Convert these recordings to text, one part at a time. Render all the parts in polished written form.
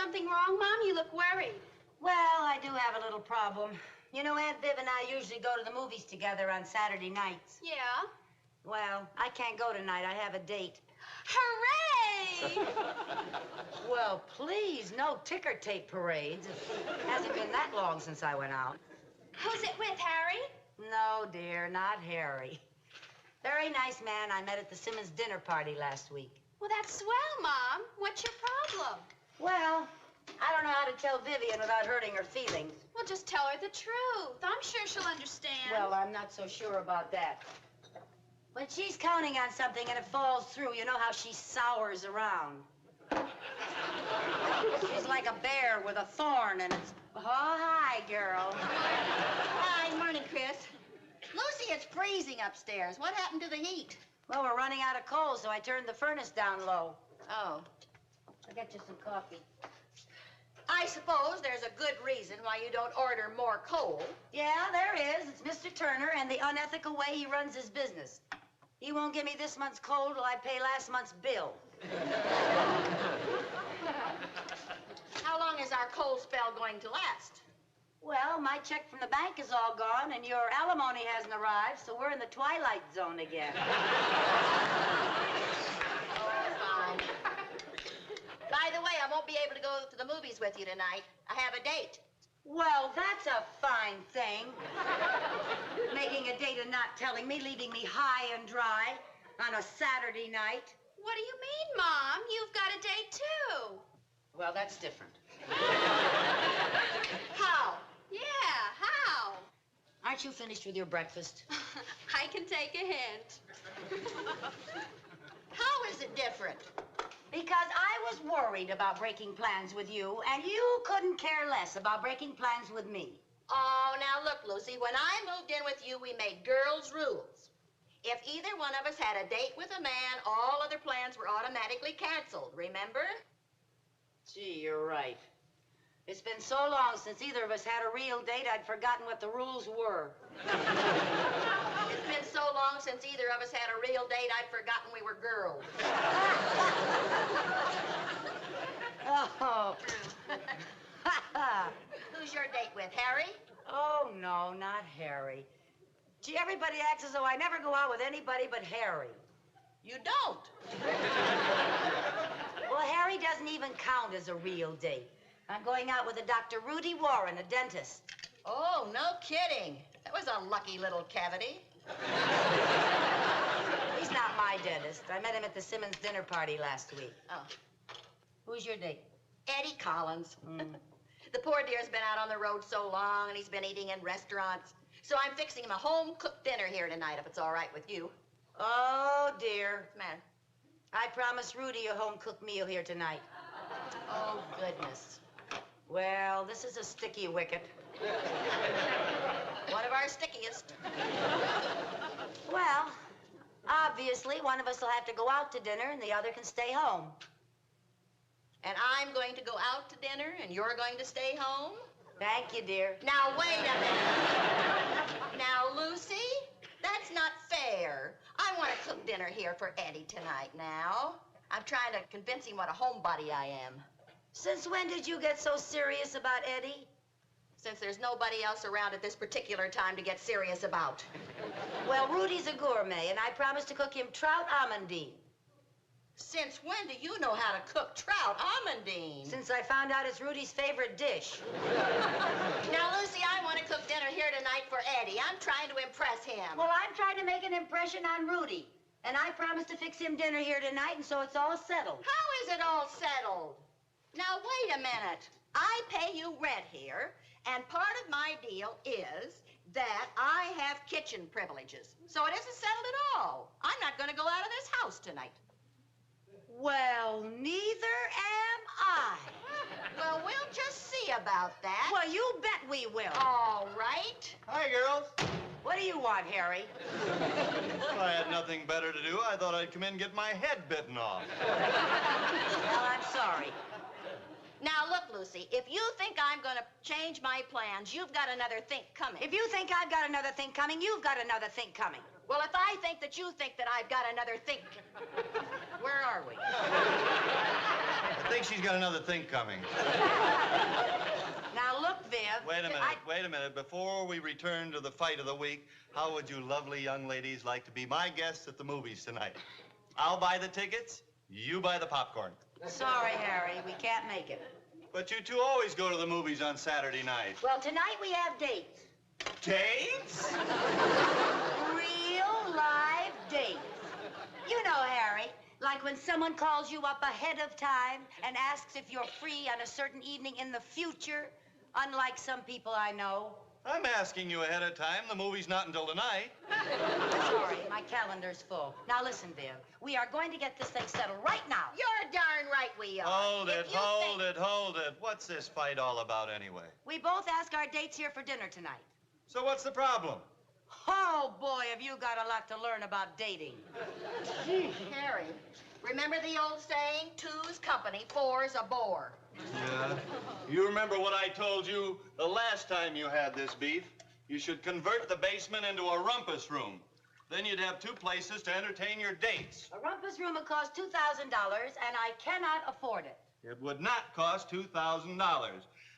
something wrong, Mom? You look worried. Well, I do have a little problem. You know, Aunt Viv and I usually go to the movies together on Saturday nights. Yeah? Well, I can't go tonight. I have a date. Hooray! Well, please, no ticker tape parades. It hasn't been that long since I went out. Who's it with, Harry? No, dear, not Harry. Very nice man I met at the Simmons dinner party last week. Well, that's swell, Mom. What's your problem? Well, I don't know how to tell Vivian without hurting her feelings. Well, just tell her the truth. I'm sure she'll understand. Well, I'm not so sure about that. When she's counting on something and it falls through, you know how she sours around. She's like a bear with a thorn and it's... Oh, hi, girl. Hi, morning, Chris. Lucy, it's freezing upstairs. What happened to the heat? Well, we're running out of coal, so I turned the furnace down low. Oh. I'll get you some coffee. I suppose there's a good reason why you don't order more coal. Yeah, there is. It's Mr. Turner and the unethical way he runs his business. He won't give me this month's coal till I pay last month's bill. How long is our coal spell going to last? Well, my check from the bank is all gone, and your alimony hasn't arrived, so we're in the twilight zone again. Oh, fine. By the way, I won't be able to go to the movies with you tonight. I have a date. Well, that's a fine thing. Making a date and not telling me, leaving me high and dry on a Saturday night. What do you mean, Mom? You've got a date, too. Well, that's different. How? Yeah, how? Aren't you finished with your breakfast? I can take a hint. How is it different? Because I was worried about breaking plans with you, and you couldn't care less about breaking plans with me. Oh, now look, Lucy, when I moved in with you, we made girls' rules. If either one of us had a date with a man, all other plans were automatically canceled, remember? Gee, you're right. It's been so long since either of us had a real date, I'd forgotten what the rules were. It's been so long since either of us had a real date, I'd forgotten we were girls. Oh. Who's your date with, Harry? Oh, no, not Harry. Gee, everybody acts as though I never go out with anybody but Harry. You don't. Well, Harry doesn't even count as a real date. I'm going out with a Dr. Rudy Warren, a dentist. Oh, no kidding. That was a lucky little cavity. He's not my dentist. I met him at the Simmons dinner party last week. Oh. Who's your date? Eddie Collins. The poor dear's been out on the road so long, and he's been eating in restaurants. So I'm fixing him a home-cooked dinner here tonight, if it's all right with you. Oh, dear. What's the matter? I promised Rudy a home-cooked meal here tonight. Oh, goodness. Well, this is a sticky wicket. One of our stickiest. Well, obviously, one of us will have to go out to dinner and the other can stay home. And I'm going to go out to dinner, and you're going to stay home? Thank you, dear. Now, wait a minute. Now, Lucy, that's not fair. I want to cook dinner here for Eddie tonight now. I'm trying to convince him what a homebody I am. Since when did you get so serious about Eddie? Since there's nobody else around at this particular time to get serious about. Well, Rudy's a gourmet, and I promised to cook him trout amandine. Since when do you know how to cook trout amandine? Since I found out it's Rudy's favorite dish. Now, Lucy, I want to cook dinner here tonight for Eddie. I'm trying to impress him. Well, I'm trying to make an impression on Rudy. And I promised to fix him dinner here tonight, and so it's all settled. How is it all settled? Now, wait a minute. I pay you rent here, and part of my deal is that I have kitchen privileges. So it isn't settled at all. I'm not going to go out of this house tonight. Well, neither am I. Well, we'll just see about that. Well, you bet we will. All right. Hi, girls. What do you want, Harry? Well, I had nothing better to do. I thought I'd come in and get my head bitten off. Well, I'm sorry. Now, look, Lucy, if you think I'm going to change my plans, you've got another think coming. If you think I've got another thing coming, you've got another thing coming. Well, if I think that you think that I've got another think... Where are we? I think she's got another thing coming. Now, look, Viv. Wait a minute. Before we return to the fight of the week, how would you lovely young ladies like to be my guests at the movies tonight? I'll buy the tickets, you buy the popcorn. Sorry, Harry, we can't make it. But you two always go to the movies on Saturday night. Well, tonight we have dates. Dates? Real live dates. You know, Harry, like when someone calls you up ahead of time and asks if you're free on a certain evening in the future, unlike some people I know. I'm asking you ahead of time. The movie's not until tonight. Sorry, my calendar's full. Now listen, Viv, we are going to get this thing settled right now. You're darn right we are. Hold If it, you hold think- it, hold it. What's this fight all about anyway? We both ask our dates here for dinner tonight. So what's the problem? Oh, boy, have you got a lot to learn about dating. Harry, remember the old saying, two's company, four's a bore. Yeah? You remember what I told you the last time you had this beef? You should convert the basement into a rumpus room. Then you'd have two places to entertain your dates. A rumpus room would cost $2,000, and I cannot afford it. It would not cost $2,000.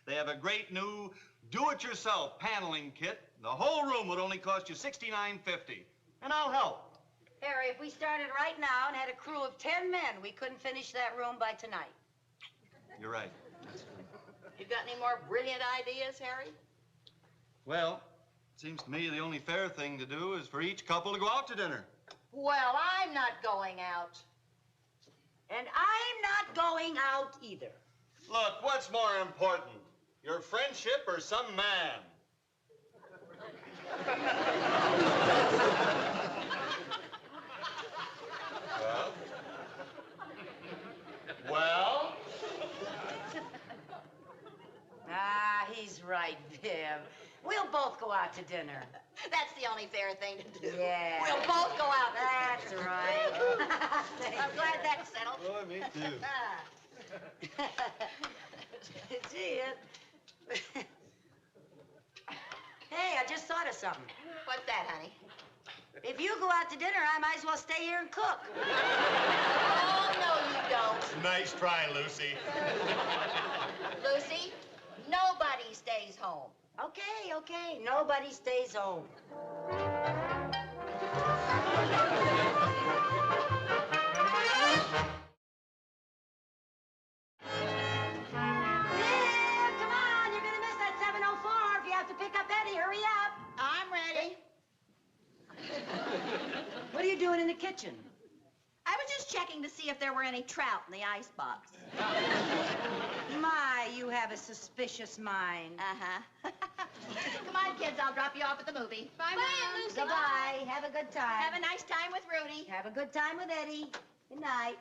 They have a great new do-it-yourself paneling kit. The whole room would only cost you $69.50. And I'll help. Harry, if we started right now and had a crew of 10 men, we couldn't finish that room by tonight. You're right. You got any more brilliant ideas, Harry? Well, it seems to me the only fair thing to do is for each couple to go out to dinner. Well, I'm not going out. And I'm not going out either. Look, what's more important? Your friendship or some man? Well? Ah, he's right, Viv. We'll both go out to dinner. That's the only fair thing to do. Yeah. We'll both go out. That's right. I'm glad that's settled. Boy, me too. Gee, hey, I just thought of something. What's that, honey? If you go out to dinner, I might as well stay here and cook. Oh, no, you don't. Nice try, Lucy. Lucy, nobody stays home. Okay. Nobody stays home. Yeah, come on. You're going to miss that 7:04 if you have to pick up Eddie. Hurry up. I'm ready. What are you doing in the kitchen? I was just checking to see if there were any trout in the icebox. My, you have a suspicious mind. Uh-huh. Come on, kids, I'll drop you off at the movie. Bye, Mom. Lucy. Goodbye. Have a good time. Have a nice time with Rudy. Have a good time with Eddie. Good night.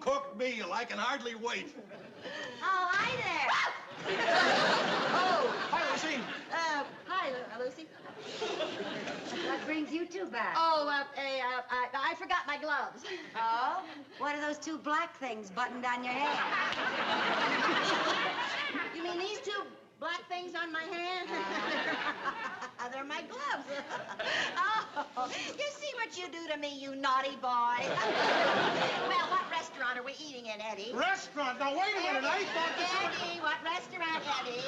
home-cooked meal. I can hardly wait. Oh, hi there. Oh, Hi, Lucy. hi, Lucy. What brings you two back? Oh, I forgot my gloves. Oh? What are those two black things buttoned on your hand? You mean these two black things on my hand? They're my gloves. Oh, you see what you do to me, you naughty boy. Well, what restaurant are we eating in, Eddie? Restaurant? Now, wait a minute. I thought this was... Eddie, what restaurant, Eddie?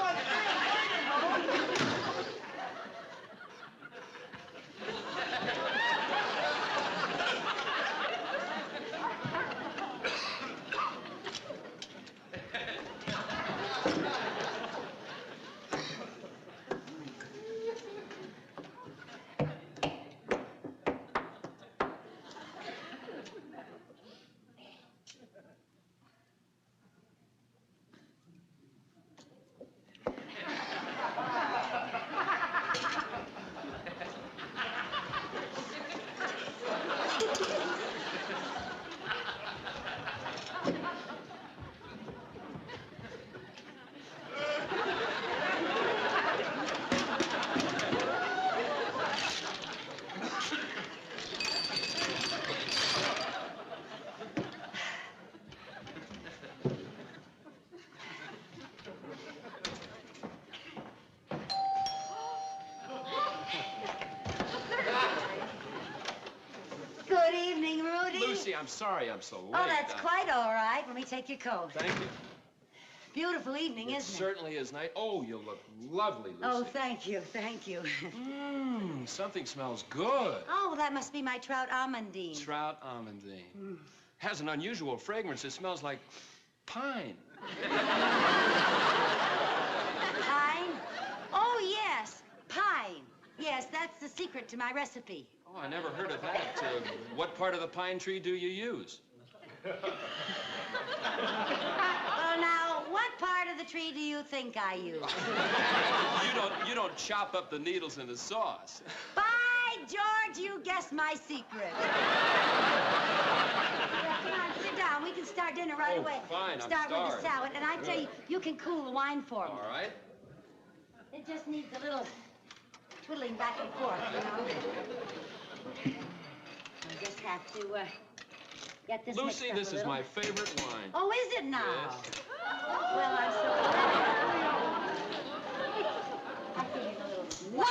Good evening, Rudy. Lucy, I'm sorry I'm so late. Oh, that's quite all right. Let me take your coat. Thank you. Beautiful evening, It isn't it? certainly is nice. Oh, you look lovely, Lucy. Oh, thank you, thank you. Something smells good. Oh, that must be my trout almondine. Trout almondine. Has an unusual fragrance. It smells like pine. Pine? Oh, yes, pine. Yes, that's the secret to my recipe. Oh, I never heard of that. What part of the pine tree do you use? Well, now, what part of the tree do you think I use? You don't chop up the needles in the sauce. By George, you guessed my secret. Yeah, come on, sit down. We can start dinner right away. Fine, I'm Start with the starved. salad, and I tell you, you can cool the wine for me. All right. It just needs a little twiddling back and forth, you know. I just have to get this mixed Lucy, up this a is little. my favorite wine. Oh, is it now? Yes. Well, I'm so glad. I think it's a little... Well!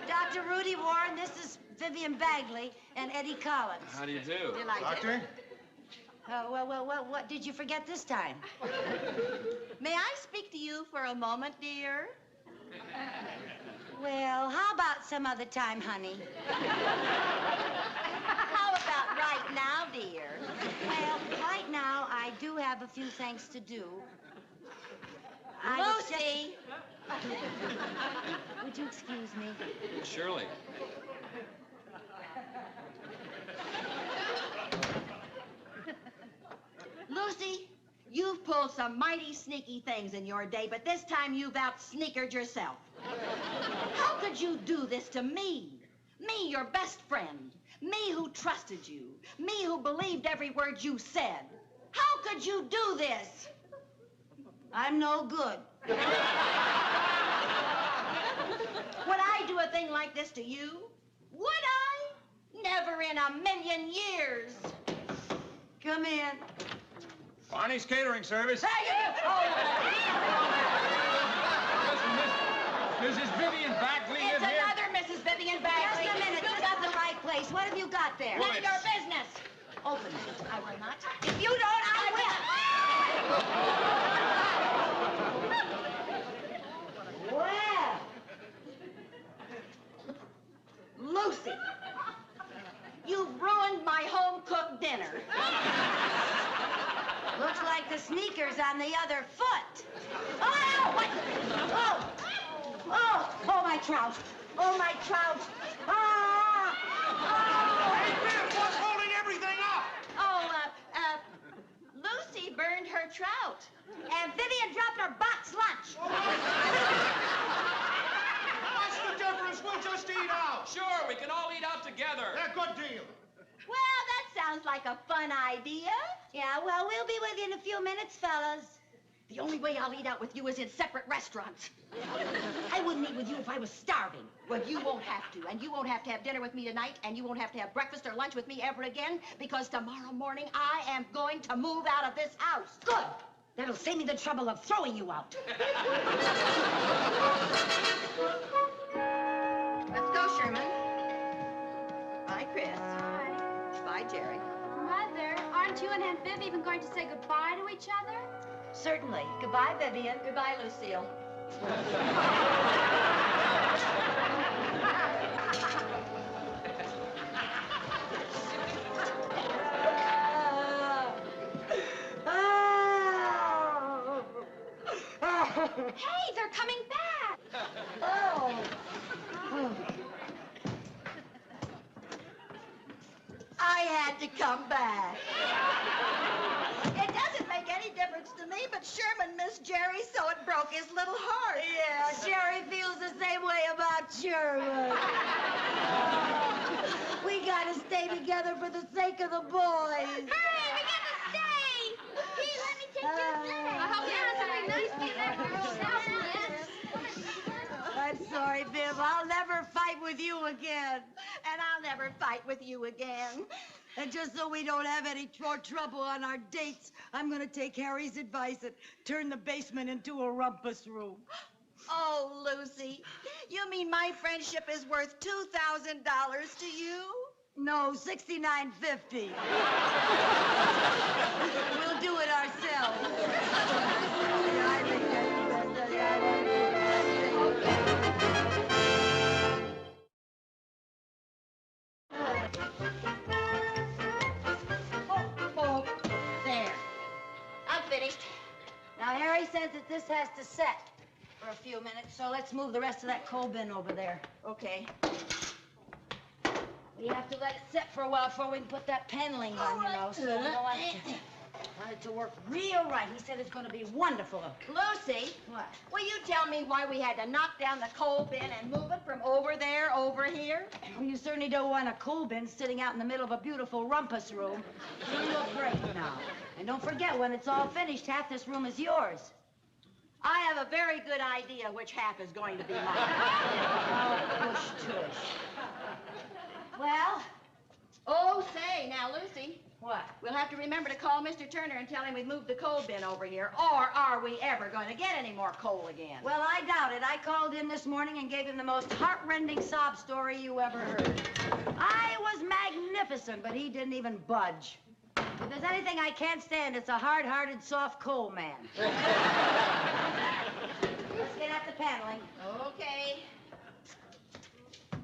Dr. Rudy Warren, this is Vivian Bagley and Eddie Collins. How do you do? Doctor? Well, what did you forget this time? May I speak to you for a moment, dear? Well, how about some other time, honey? How about right now, dear? Well, right now, I do have a few things to do. I was just- Lucy! Would you excuse me? Surely. Lucy, you've pulled some mighty sneaky things in your day, but this time you've out-sneakered yourself. How could you do this to me? Me, your best friend. Me who trusted you. Me who believed every word you said. How could you do this? I'm no good. Would I do a thing like this to you? Would I? Never in a million years. Come in. Barney's Catering Service. Mrs. Vivian Bagley It's is here. another Mrs. Vivian Bagley. Just a minute. This is the right place. What have you got there? None of your business. Open it. I will not. If you don't, I will. Well. Lucy, you've ruined my home-cooked dinner. Looks like the sneaker's on the other foot. Oh, what? Oh, my trout. Oh, my trout. Ah! Hey, Biff, what's holding everything up? Oh, Lucy burned her trout. And Vivian dropped her box lunch. What's the difference? We'll just eat out. Sure, we can all eat out together. Yeah, good deal. Well, that sounds like a fun idea. Yeah, well, we'll be with you in a few minutes, fellas. The only way I'll eat out with you is in separate restaurants. I wouldn't eat with you if I was starving. Well, you won't have to, and you won't have to have dinner with me tonight, and you won't have to have breakfast or lunch with me ever again, because tomorrow morning I am going to move out of this house. Good. That'll save me the trouble of throwing you out. Let's go, Sherman. Bye, Chris. Hi. Bye, Jerry. Mother, aren't you and Aunt Viv even going to say goodbye to each other? Certainly. Goodbye, Vivian. Goodbye, Lucille. Hey, they're coming back. I had to come back. It doesn't make any difference to me, but Sherman missed Jerry, so it broke his little heart. Yeah, Jerry feels the same way about Sherman. We gotta stay together for the sake of the boys. Hurry, we get to stay. Hey, let me take your thing. I hope you have something nice to get that girl's house, yes. I'm sorry, Viv. I'll never fight with you again. And I'll never fight with you again. And just so we don't have any more trouble on our dates, I'm gonna take Harry's advice and turn the basement into a rumpus room. Oh, Lucy, you mean my friendship is worth $2,000 to you? No, $69.50. We'll do it ourselves. I think that's the best idea. There. I'm finished. Now, Harry says that this has to set for a few minutes, so let's move the rest of that coal bin over there. Okay. We have to let it set for a while before we can put that paneling on, you know, so we don't want it to work real right. He said it's going to be wonderful. Lucy, What? will you tell me why we had to knock down the coal bin and move it from over there over here? Well, you certainly don't want a coal bin sitting out in the middle of a beautiful rumpus room. You look great now. And don't forget, when it's all finished, half this room is yours. I have a very good idea which half is going to be mine. Oh, push tush. Well? Oh, say, now, Lucy, What? we'll have to remember to call Mr. Turner and tell him we've moved the coal bin over here, or are we ever going to get any more coal again? Well, I doubt it. I called in this morning and gave him the most heart-rending sob story you ever heard. I was magnificent, but he didn't even budge. If there's anything I can't stand, it's a hard-hearted, soft coal man. Let's get at the paneling. Okay.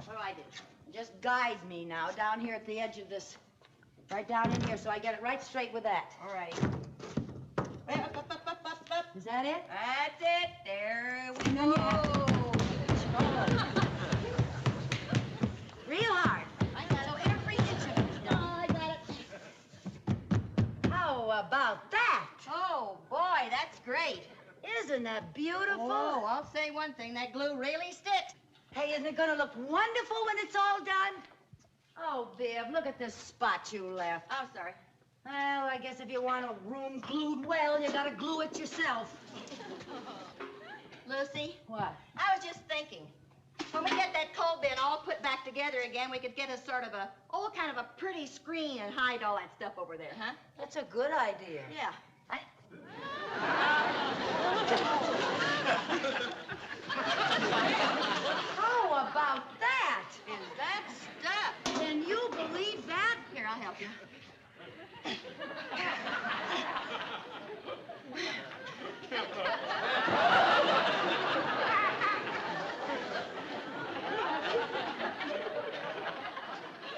What do I do? Just guide me now down here at the edge of this, right down in here, so I get it right straight with that. All right. Is that it? That's it. There we No, go. Real hard. I got so every inch of it's done. I got it. How about that? Oh, boy, that's great. Isn't that beautiful? Oh, I'll say one thing. That glue really sticks. Hey, isn't it gonna look wonderful when it's all done? Oh, Viv, look at this spot you left. I'm sorry. Well, I guess if you want a room glued well, you gotta glue it yourself. Lucy, What? I was just thinking. When we get that coal bin all put back together again, we could get a sort of a, kind of a pretty screen and hide all that stuff over there, huh? That's a good idea. Yeah. How about that? Is that stuff? Can you believe that? Here, I'll help you.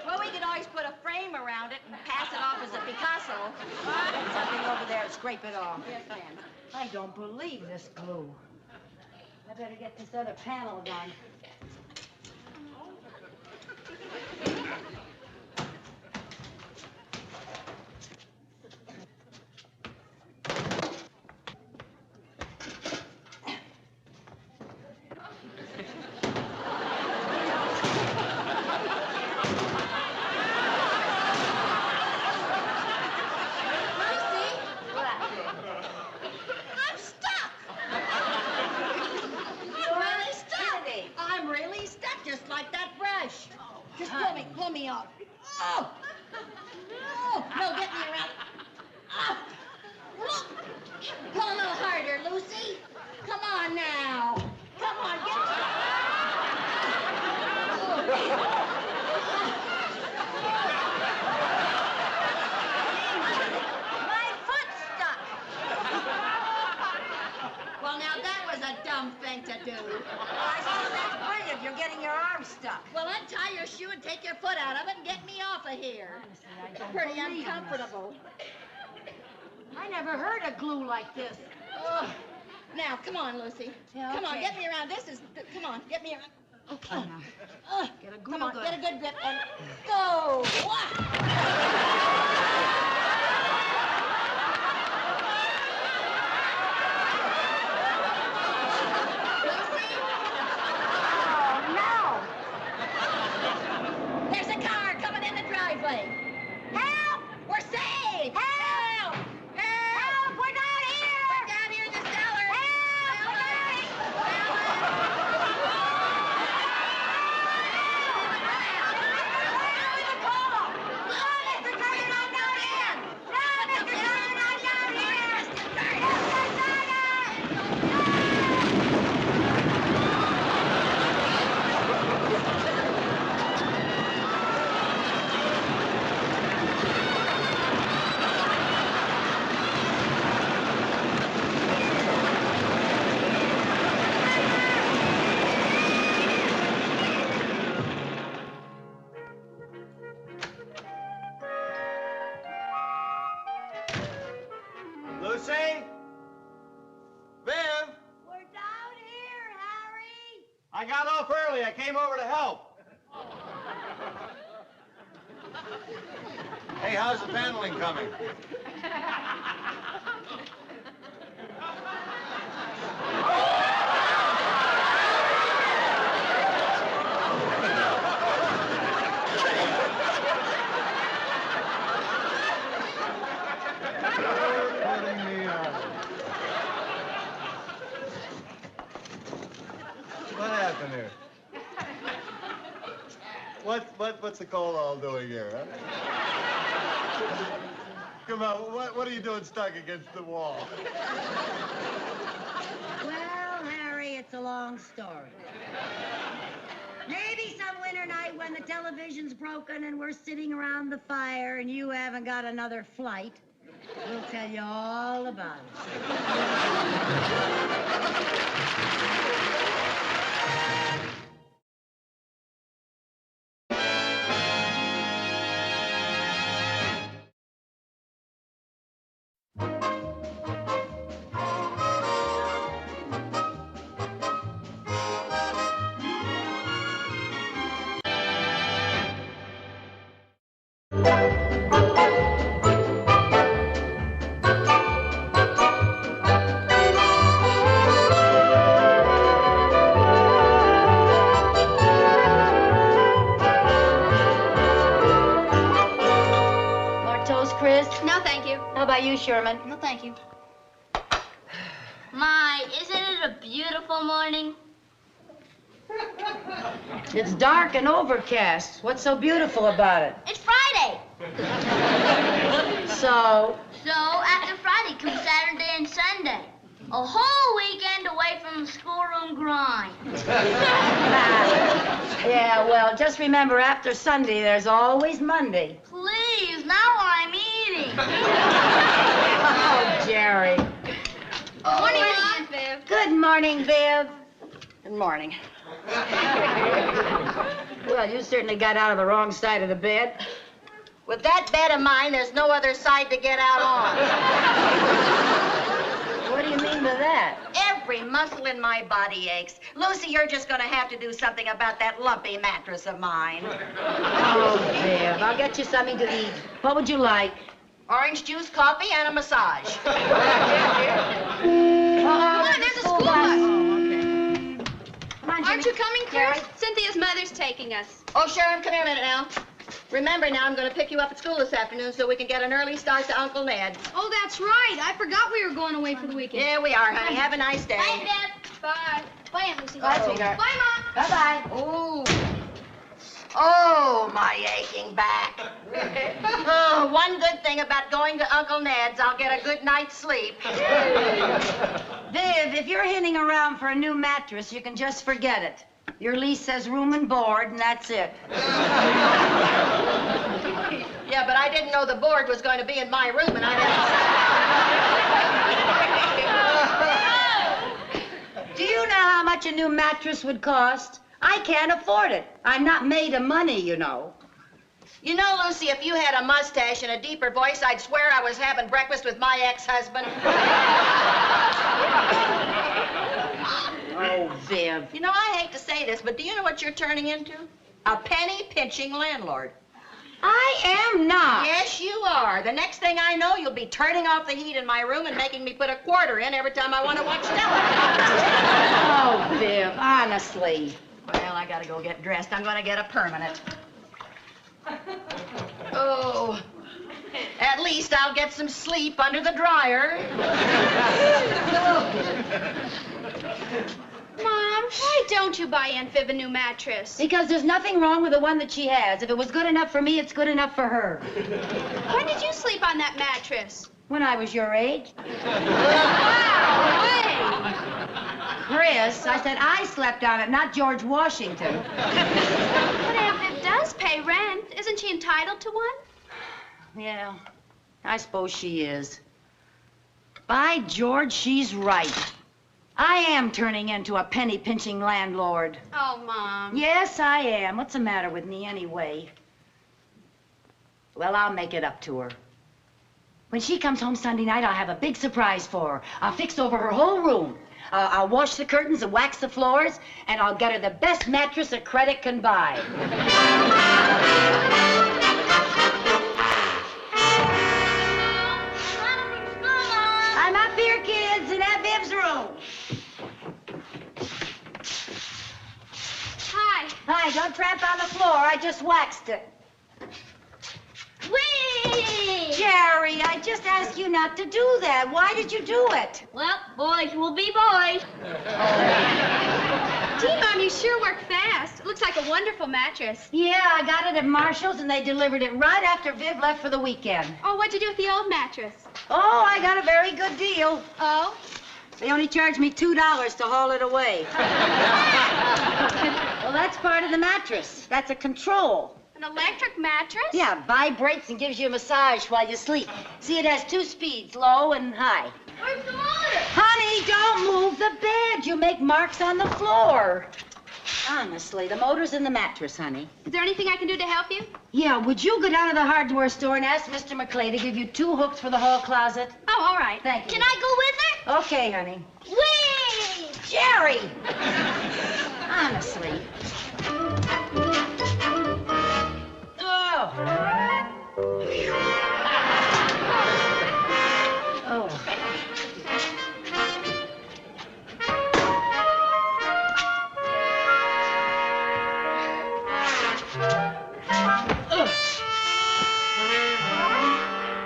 Well, we could always put a frame around it and pass it off as a Picasso. Something over there, scrape it off. Yes, ma'am. I don't believe this glue. I better get this other panel done. Oh! Oh, no, get me around. Oh. Pull a little harder, Lucy. Come on now. Come on, get My foot's stuck. Well, now that was a dumb thing to do. I suppose that's brilliant. You're getting your arm stuck. Well, untie your shoe and take your foot out of it and get me off of here. Honestly, I don't Pretty believe uncomfortable. I never heard of glue like this. Ugh. Now, come on, Lucy. Yeah, Come on, okay. get me around. Come on, get me around. Okay, now. Get a good Come on, grip. get a good grip and go. There's a car coming in the driveway. Help! We're saved! Help! Help! We're down here! We're down here in the cellar! Help! Lucy? Viv? We're down here, Harry. I got off early. I came over to help. Hey, how's the paneling coming? What happened here? What's the coal all doing here, huh? Come on, what are you doing stuck against the wall? Well, Harry, it's a long story. Maybe some winter night when the television's broken and we're sitting around the fire and you haven't got another flight, we'll tell you all about it. More toast, Chris? No, thank you. How about you, Sherman? No, thank you. My, isn't it a beautiful morning? It's dark and overcast. What's so beautiful about it? It's Friday. So, So after Friday comes Saturday and Sunday. A whole weekend away from the schoolroom grind. yeah, well, just remember after Sunday, there's always Monday. Please, now I'm eating. Oh, Jerry. Morning, Mom. Viv. Good morning, Viv. Good morning. Well, you certainly got out of the wrong side of the bed. With that bed of mine, there's no other side to get out on. What do you mean by that? Every muscle in my body aches. Lucy, you're just going to have to do something about that lumpy mattress of mine. Oh, Viv, I'll get you something to eat. What would you like? Orange juice, coffee, and a massage. Come on, there's a school bus. Oh, okay. Come on, Aren't you coming, Jerry? Chris? Cynthia's mother's taking us. Oh, Sharon, come here a minute now. Remember now, I'm going to pick you up at school this afternoon so we can get an early start to Uncle Ned. Oh, that's right. I forgot we were going away for the weekend. Here we are, honey. Have a nice day. Bye, Deb. Bye. Bye, Aunt Lucy. Bye, sweetheart. Bye, Mom. Bye-bye. Ooh. Oh, my aching back. Oh, one good thing about going to Uncle Ned's, I'll get a good night's sleep. Viv, if you're hinting around for a new mattress, you can just forget it. Your lease says room and board, and that's it. Yeah, but I didn't know the board was going to be in my room, and I didn't. Do you know how much a new mattress would cost? I can't afford it. I'm not made of money, you know. You know, Lucy, if you had a mustache and a deeper voice, I'd swear I was having breakfast with my ex-husband. Oh, Viv. You know, I hate to say this, but do you know what you're turning into? A penny-pinching landlord. I am not. Yes, you are. The next thing I know, you'll be turning off the heat in my room and making me put a quarter in every time I want to watch television. Oh, Viv, honestly. Well, I gotta go get dressed. I'm gonna get a permanent. Oh, at least I'll get some sleep under the dryer. Mom, why don't you buy Aunt Viv a new mattress? Because there's nothing wrong with the one that she has. If it was good enough for me, it's good enough for her. When did you sleep on that mattress? When I was your age. Wow, way! Chris, I said I slept on it, not George Washington. But Aunt Viv does pay rent. Isn't she entitled to one? Yeah, I suppose she is. By George, she's right. I am turning into a penny-pinching landlord. Oh, Mom. Yes, I am. What's the matter with me anyway? Well, I'll make it up to her. When she comes home Sunday night, I'll have a big surprise for her. I'll fix over her whole room. I'll wash the curtains and wax the floors, and I'll get her the best mattress a credit can buy. I'm up here, kids, in Aunt Viv's room. Hi. Hi, don't tramp on the floor. I just waxed it. Whee! Jerry, I just asked you not to do that. Why did you do it? Well, boys will be boys. Gee, Mom, you sure work fast. It looks like a wonderful mattress. Yeah, I got it at Marshall's, and they delivered it right after Viv left for the weekend. Oh, what'd you do with the old mattress? Oh, I got a very good deal. Oh? They only charged me $2 to haul it away. Well, that's part of the mattress. That's a control. An electric mattress? Yeah, vibrates and gives you a massage while you sleep. See, it has 2 speeds, low and high. Where's the motor? Honey, don't move the bed. You make marks on the floor. Honestly, the motor's in the mattress, honey. Is there anything I can do to help you? Yeah, would you go down to the hardware store and ask Mr. McClay to give you 2 hooks for the hall closet? Oh, all right. Thank you. Can I go with her? Okay, honey. Whee! Jerry! Honestly. Oh. Oh.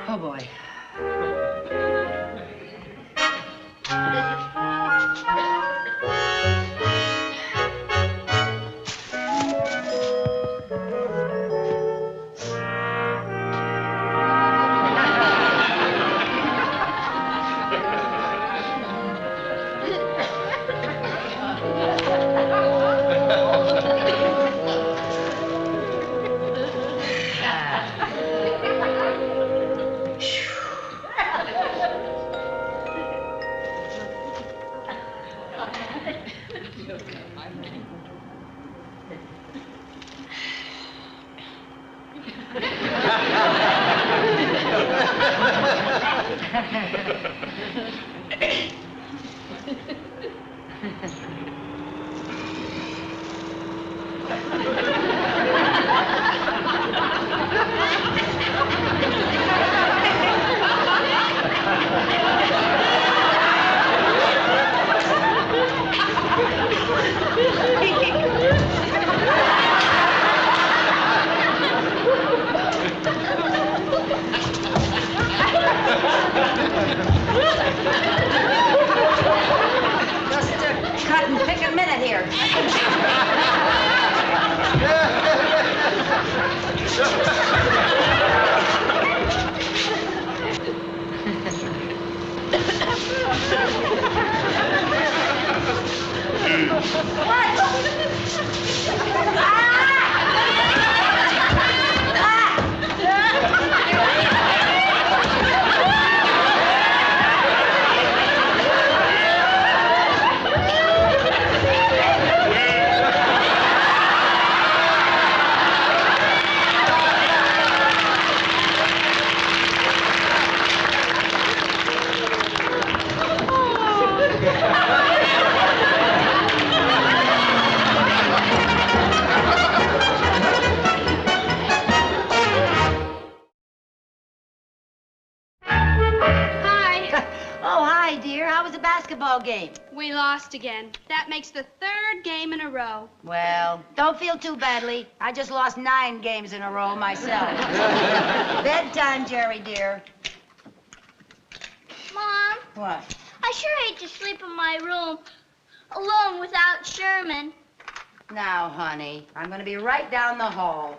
Oh, boy. Just cut and pick a minute here. Basketball game. We lost again. That makes the 3rd game in a row. Well, don't feel too badly. I just lost 9 games in a row myself. Bedtime, Jerry dear. Mom. What? I sure hate to sleep in my room alone without Sherman. Now, honey, I'm going to be right down the hall.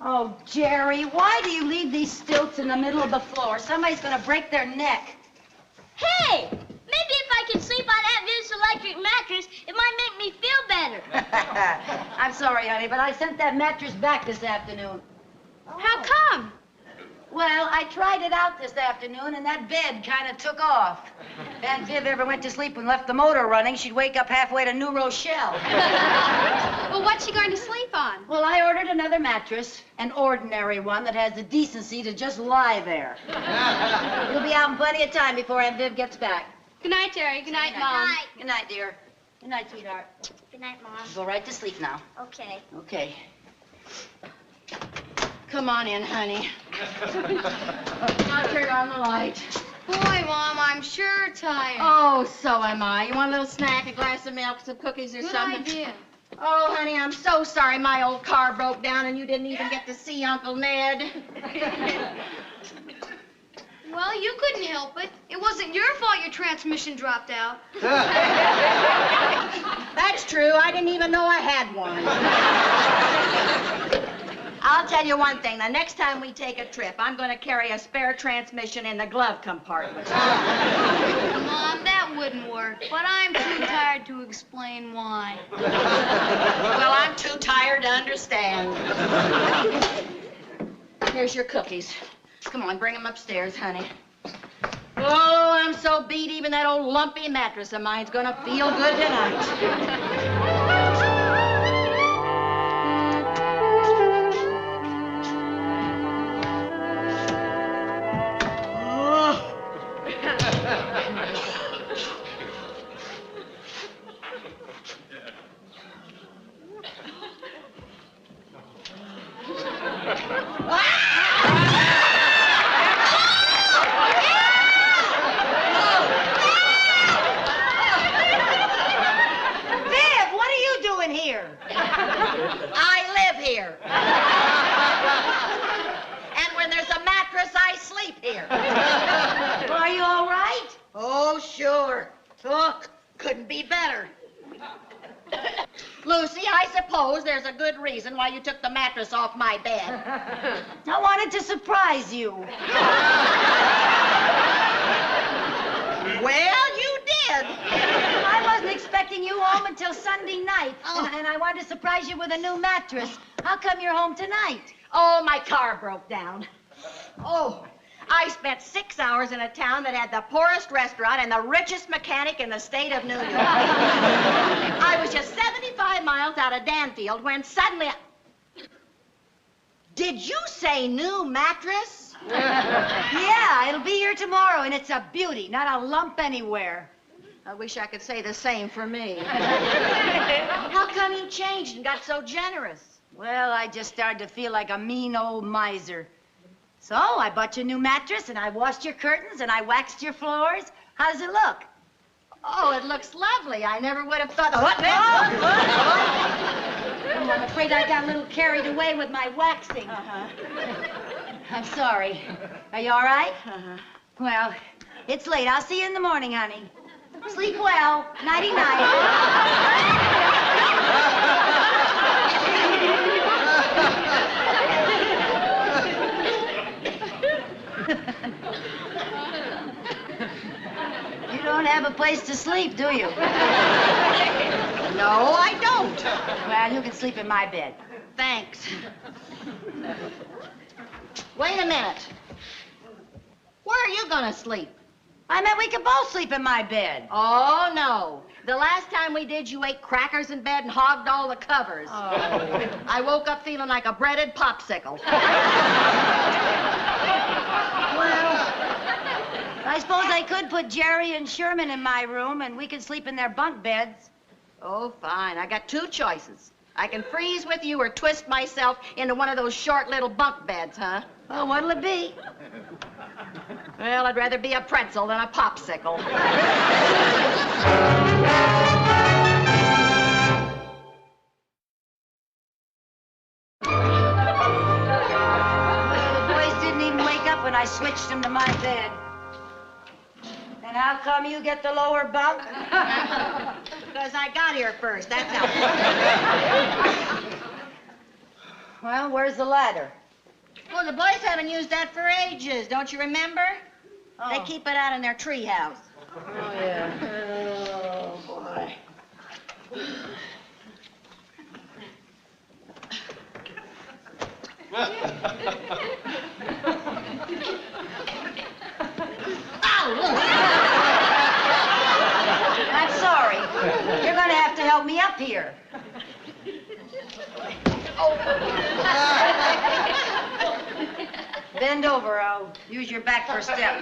Oh, Jerry, why do you leave these stilts in the middle of the floor? Somebody's going to break their neck. Hey, maybe if I can sleep on that Viz electric mattress, it might make me feel better. I'm sorry, honey, but I sent that mattress back this afternoon. How come? Well, I tried it out this afternoon, and that bed kind of took off. If Aunt Viv ever went to sleep and left the motor running, she'd wake up halfway to New Rochelle. Well, what's she going to sleep on? Well, I ordered another mattress, an ordinary one that has the decency to just lie there. It'll be out in plenty of time before Aunt Viv gets back. Good night, Terry. Good night, Mom. Night. Good night, dear. Good night, sweetheart. Good night, Mom. Go right to sleep now. Okay. Okay. Come on in, honey. I'll turn on the light. Boy, Mom, I'm sure tired. Oh, so am I. You want a little snack, a glass of milk, some cookies or Good something? idea. Oh, honey, I'm so sorry my old car broke down and you didn't even get to see Uncle Ned. Well, you couldn't help it. It wasn't your fault your transmission dropped out. That's true. I didn't even know I had one. I'll tell you one thing. The next time we take a trip, I'm going to carry a spare transmission in the glove compartment. Mom, that wouldn't work. But I'm too tired to explain why. Well, I'm too tired to understand. Here's your cookies. Come on, bring them upstairs, honey. Oh, I'm so beat, even that old lumpy mattress of mine's going to feel good tonight. Why you took the mattress off my bed. I wanted to surprise you. Well, you did. I wasn't expecting you home until Sunday night, and I wanted to surprise you with a new mattress. How come you're home tonight? Oh, my car broke down. Oh, I spent 6 hours in a town that had the poorest restaurant and the richest mechanic in the state of New York. I was just 75 miles out of Danfield when suddenly... Did you say new mattress? Yeah, it'll be here tomorrow, and it's a beauty, not a lump anywhere. I wish I could say the same for me. How come you changed and got so generous? Well, I just started to feel like a mean old miser. So I bought you a new mattress, and I washed your curtains, and I waxed your floors. How does it look? Oh, it looks lovely. I never would have thought... Oh, I'm afraid I got a little carried away with my waxing. I'm sorry. Are you all right? Well, it's late. I'll see you in the morning, honey. Sleep well. Nighty-night. have a place to sleep, do you? No, I don't. Well, you can sleep in my bed. Thanks. Wait a minute. Where are you gonna sleep? I meant we could both sleep in my bed. Oh, no. The last time we did, you ate crackers in bed and hogged all the covers. Oh. I woke up feeling like a breaded popsicle. Well, I suppose I could put Jerry and Sherman in my room, and we could sleep in their bunk beds. Oh, fine. I got two choices. I can freeze with you or twist myself into one of those short little bunk beds, huh? Well, what'll it be? Well, I'd rather be a pretzel than a popsicle. The boys didn't even wake up when I switched them to my bed. And how come you get the lower bunk? Because I got here first, that's how. Well, where's the ladder? Well, the boys haven't used that for ages, don't you remember? Oh. They keep it out in their treehouse. Oh, yeah. Oh, boy. I'm sorry. You're going to have to help me up here. Bend over. I'll use your back for a step.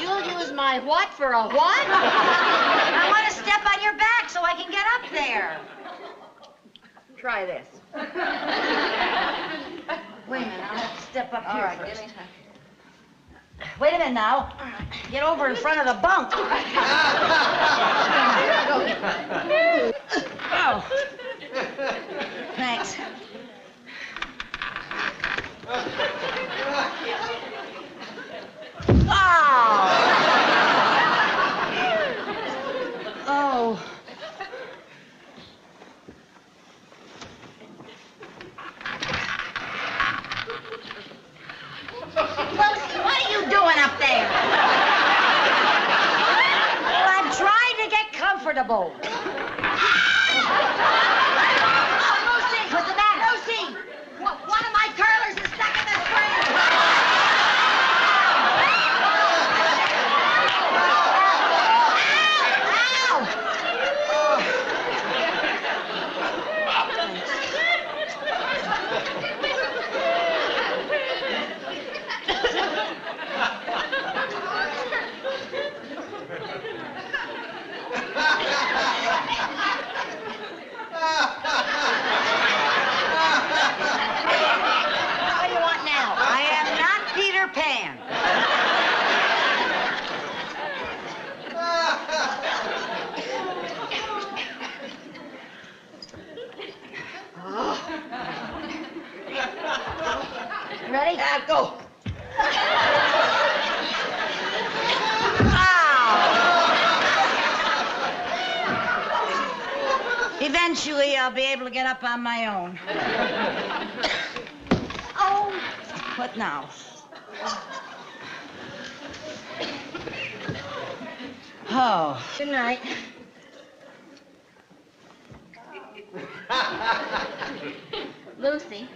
You'll use my what for a what? I want to step on your back so I can get up there. Try this. Wait a minute. I'll have to step up here first. Wait a minute now. Get over in front of the bunk. Oh. Thanks. Oh. Lucy, what are you doing up there? Well, I'm trying to get comfortable. Lucy! What's the matter? Lucy! One of my curlers is stuck in the spring! Ow! What do you want now? I am not Peter Pan. You ready? Go. Eventually, I'll be able to get up on my own. Oh, what now? Oh. Good night. Lucy,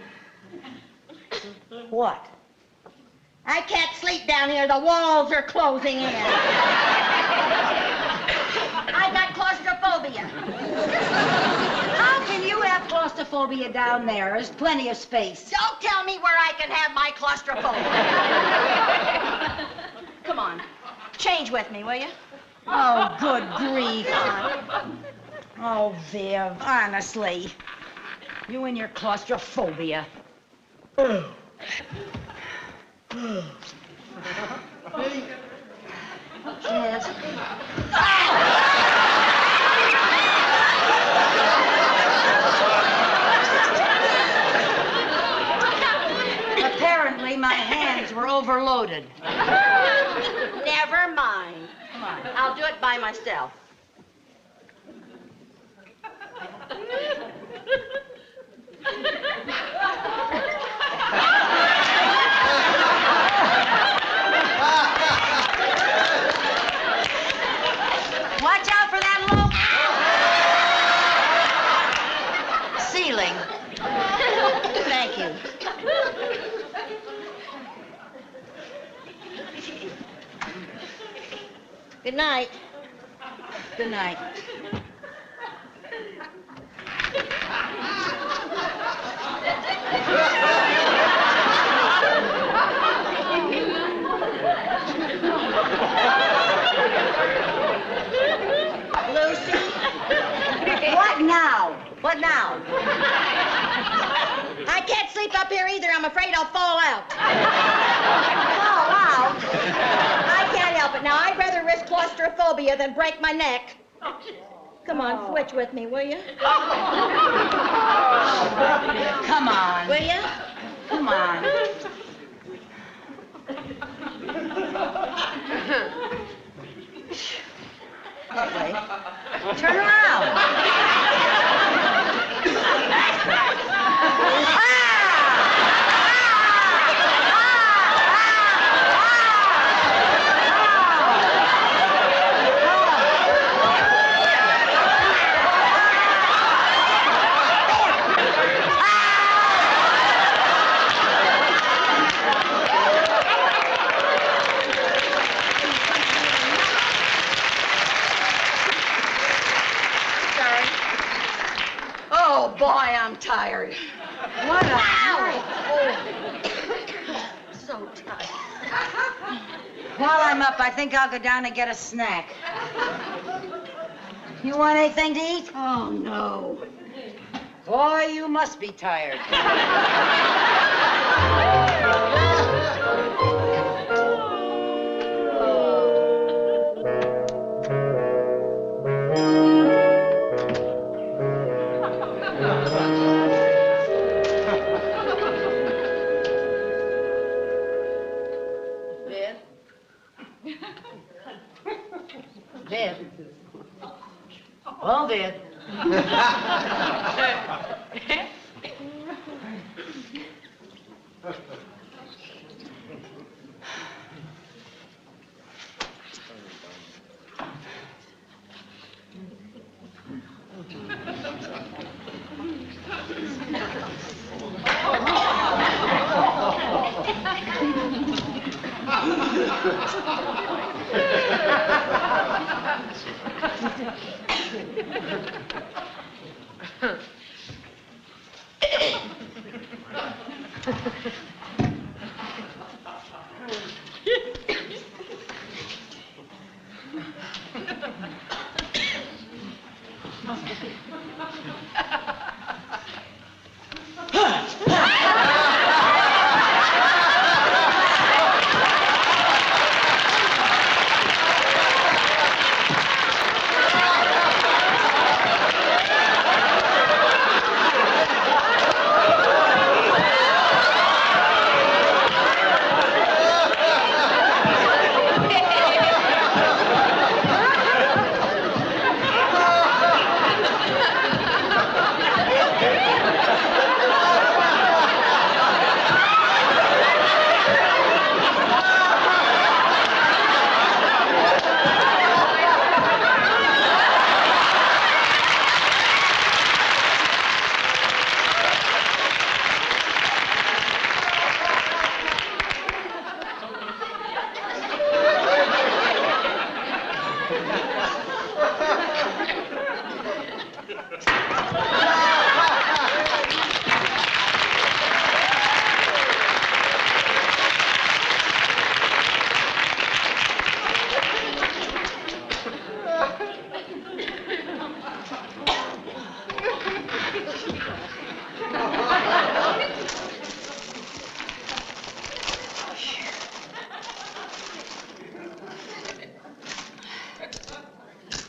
What? I can't sleep down here. The walls are closing in. I got claustrophobia. How can you have claustrophobia down there? There's plenty of space. Don't tell me where I can have my claustrophobia. Come on, change with me, will you? Oh, good grief. Oh, Viv, honestly. You and your claustrophobia. Yes. Apparently, my hands were overloaded. Never mind. Come on. I'll do it by myself. Good night. Good night. Lucy? What now? What now? I can't sleep up here either. I'm afraid I'll fall out. Fall out? I can't help it. Now, I'd rather risk claustrophobia than break my neck. Come on, switch with me, will you? Come on. Will you? Come on. That way. Turn around. Oh, boy, I'm tired. What a Ow! So tired. While I'm up, I think I'll go down and get a snack. You want anything to eat? Oh, no. Boy, you must be tired. Viv? Oh, Viv.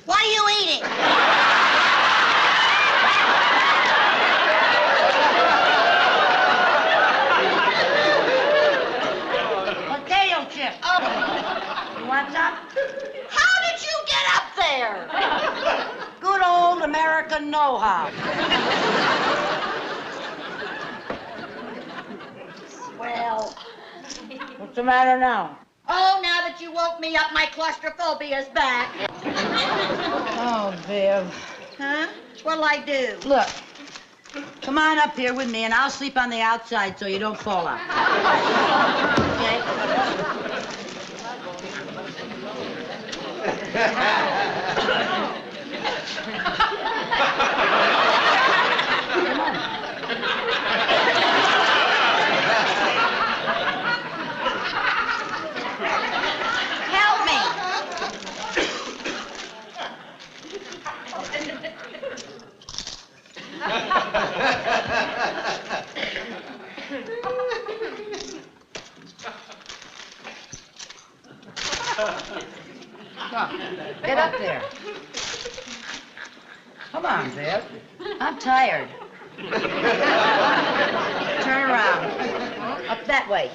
What are you eating? Potato chip. Oh. You want some? How did you get up there? Good old American know-how. Well. What's the matter now? Oh, now that you woke me up, my claustrophobia's back. Oh, Viv. Huh? What'll I do? Look, come on up here with me, and I'll sleep on the outside so you don't fall out. Okay. Help me. Come, get up there. Come on, Viv. I'm tired. Turn around. Up that way.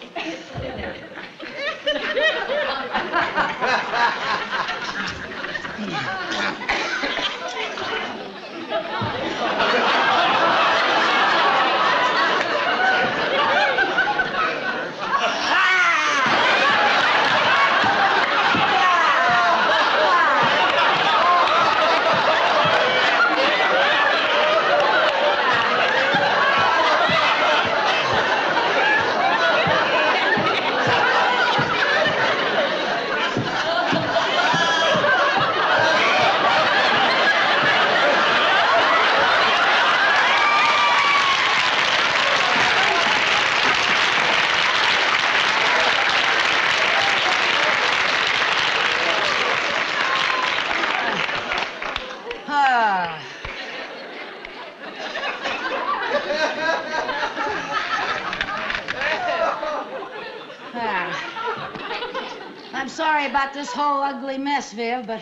I'm sorry about this whole ugly mess, Viv, but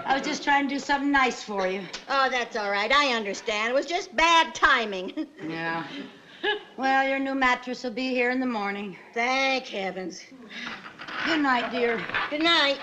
I was just trying to do something nice for you. Oh, that's all right. I understand. It was just bad timing. Yeah. Well, your new mattress will be here in the morning. Thank heavens. Good night, dear. Good night.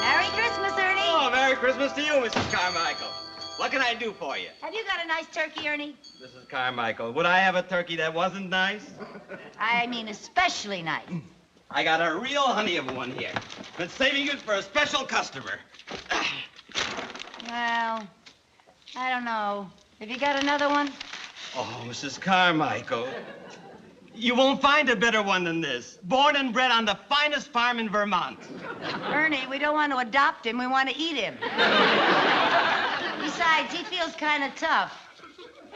Merry Christmas, Ernie. Oh, Merry Christmas to you, Mrs. Carmichael. What can I do for you? Have you got a nice turkey, Ernie? Mrs. Carmichael, would I have a turkey that wasn't nice? I mean, especially nice. I got a real honey of one here. Been saving it for a special customer. Well, I don't know. Have you got another one? Oh, Mrs. Carmichael. You won't find a better one than this. Born and bred on the finest farm in Vermont. Ernie, we don't want to adopt him. We want to eat him. Besides, he feels kind of tough.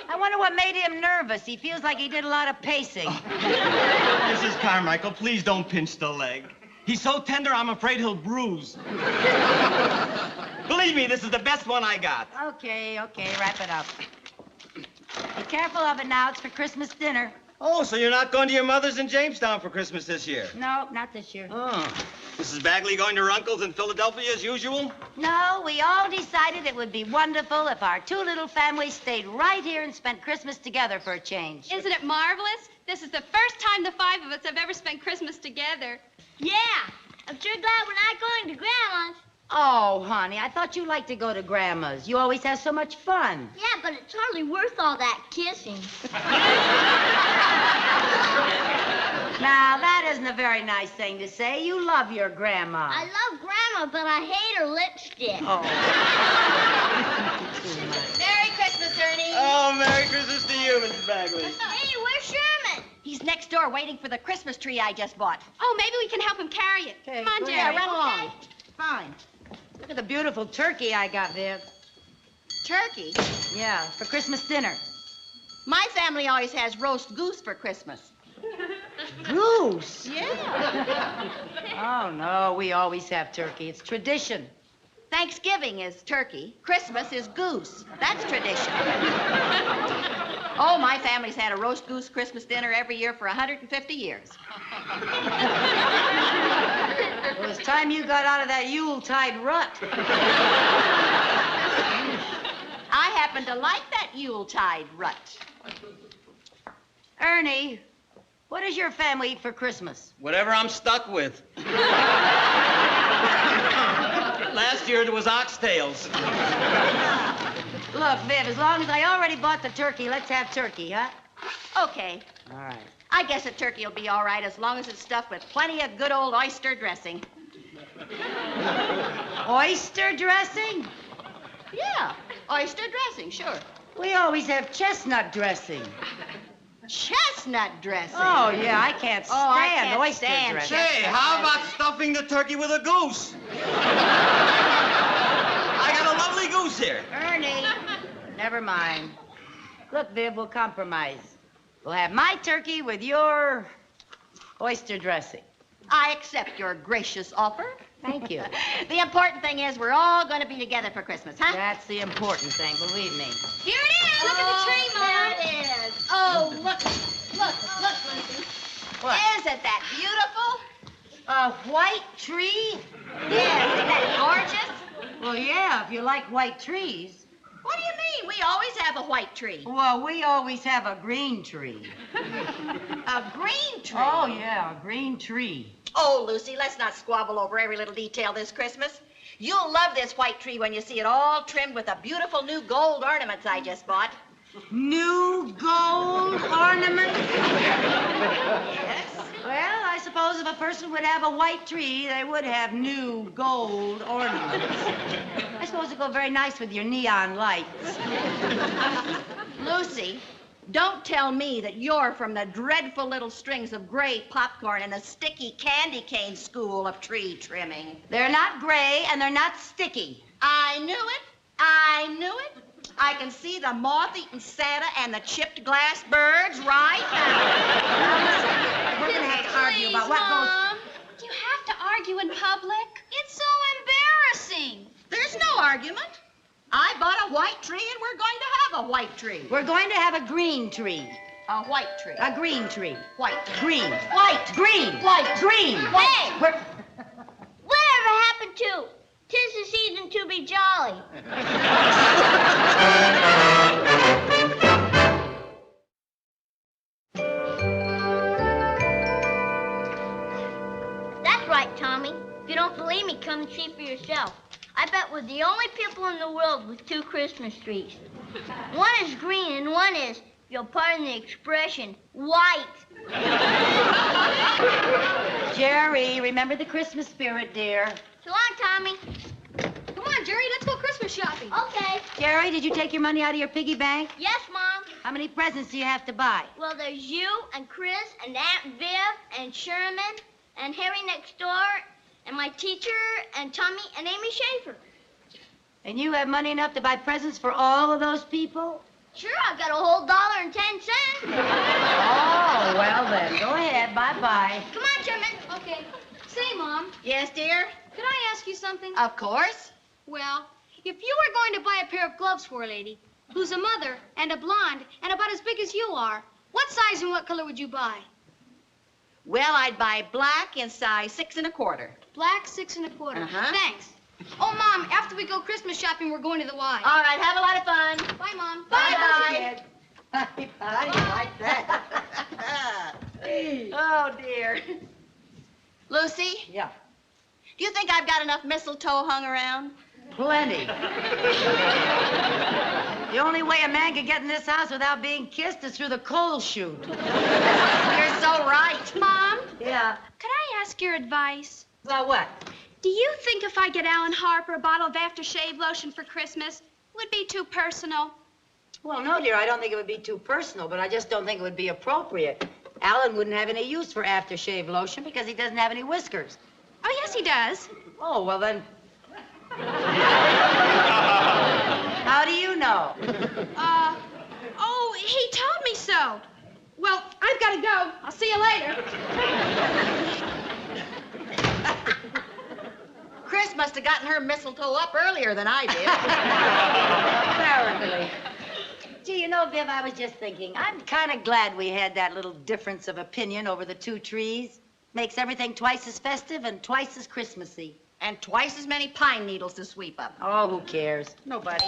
I wonder what made him nervous. He feels like he did a lot of pacing. Mrs. Carmichael, please don't pinch the leg. He's so tender, I'm afraid he'll bruise. Believe me, this is the best one I got. Okay, wrap it up. Be careful of it now. It's for Christmas dinner. Oh, so you're not going to your mother's in Jamestown for Christmas this year? No, not this year. Oh. Mrs. Bagley going to her uncle's in Philadelphia as usual? No, we all decided it would be wonderful if our two little families stayed right here and spent Christmas together for a change. Isn't it marvelous? This is the first time the five of us have ever spent Christmas together. Yeah, I'm sure glad we're not going to Grandma's. Oh, honey, I thought you liked to go to Grandma's. You always have so much fun. Yeah, but it's hardly worth all that kissing. Now, that isn't a very nice thing to say. You love your grandma. I love Grandma, but I hate her lipstick. Oh. Merry Christmas, Ernie. Oh, Merry Christmas to you, Mrs. Bagley. Hey, where's Sherman? He's next door waiting for the Christmas tree I just bought. Oh, maybe we can help him carry it. Okay, Come on, go Jerry. ahead, run along. Okay. Fine. Look at the beautiful turkey I got, Viv. Turkey? Yeah, for Christmas dinner. My family always has roast goose for Christmas. Goose? Yeah. Oh, no, we always have turkey. It's tradition. Thanksgiving is turkey. Christmas is goose. That's tradition. Oh, my family's had a roast goose Christmas dinner every year for 150 years. Well, it's time you got out of that Yuletide rut. I happen to like that Yuletide rut. Ernie, what does your family eat for Christmas? Whatever I'm stuck with. Last year it was oxtails. Look, Viv, as long as I already bought the turkey, let's have turkey, huh? Okay. All right. I guess a turkey will be all right as long as it's stuffed with plenty of good old oyster dressing. Oyster dressing? Yeah, oyster dressing, sure. We always have chestnut dressing. Chestnut dressing. Oh, yeah, I can't stand I can't oyster stand dressing. Say, how about stuffing the turkey with a goose? I got a lovely goose here. Ernie, never mind. Look, Viv, we'll compromise. We'll have my turkey with your oyster dressing. I accept your gracious offer. Thank you. The important thing is we're all going to be together for Christmas, huh? That's the important thing, believe me. Here it is. Look at the tree, Mom. There it is. Oh, look, Lucy. What? Isn't that beautiful? A white tree? Yes, isn't that gorgeous? Well, yeah, if you like white trees. What do you mean? We always have a white tree. Well, we always have a green tree. A green tree? Oh, yeah, a green tree. Oh, Lucy, let's not squabble over every little detail this Christmas. You'll love this white tree when you see it all trimmed with the beautiful new gold ornaments I just bought. New gold ornaments? Yes. Well, I suppose if a person would have a white tree, they would have new gold ornaments. I suppose it'd go very nice with your neon lights. Lucy, don't tell me that you're from the dreadful little strings of gray popcorn and the sticky candy cane school of tree trimming. They're not gray and they're not sticky. I knew it. I knew it. I can see the moth-eaten Santa and the chipped glass birds right now. We're gonna have to argue about what goes. Mom, you have to argue in public. It's so embarrassing. There's no argument. I bought a white tree and we're going to have a white tree. We're going to have a green tree. A white tree. A green tree. White. Green. White. Green. White. Green. Hey! We're- Whatever happened to 'tis the season to be jolly? That's right, Tommy. If you don't believe me, come and see for yourself. I bet we're the only people in the world with two Christmas trees. One is green and one is, if you'll pardon the expression, white. Jerry, remember the Christmas spirit, dear. So long, Tommy. Come on, Jerry, let's go Christmas shopping. Okay. Jerry, did you take your money out of your piggy bank? Yes, Mom. How many presents do you have to buy? Well, there's you and Chris and Aunt Viv and Sherman and Harry next door and my teacher and Tommy and Amy Schaefer. And you have money enough to buy presents for all of those people? Sure, I've got a whole $1.10. Oh, well then, go ahead. Bye-bye. Come on, Sherman. Okay. Say, Mom, Yes, dear? could I ask you something? Of course. Well, if you were going to buy a pair of gloves for a lady who's a mother and a blonde and about as big as you are, what size and what color would you buy? Well, I'd buy black in size 6 1/4. Black, 6 1/4. Uh-huh. Thanks. Oh, Mom, after we go Christmas shopping, we're going to the Y. All right, have a lot of fun. Bye, Mom. Bye-bye. I like that. Oh, dear. Lucy, Yeah. do you think I've got enough mistletoe hung around? Plenty. The only way a man can get in this house without being kissed is through the coal chute. You're so right. Mom, Yeah. could I ask your advice? About what? Do you think if I get Alan Harper a bottle of aftershave lotion for Christmas, it would be too personal? Well, no, dear, I don't think it would be too personal, but I just don't think it would be appropriate. Alan wouldn't have any use for aftershave lotion because he doesn't have any whiskers. Oh, yes, he does. Oh, well then. How do you know? Oh, he told me so. Well, I I've got to go. I'll see you later. Chris must have gotten her mistletoe up earlier than I did. Apparently. Gee, you know, Viv, I was just thinking, I'm kind of glad we had that little difference of opinion over the 2 trees. Makes everything twice as festive and twice as Christmassy. And twice as many pine needles to sweep up. Oh, who cares? Nobody.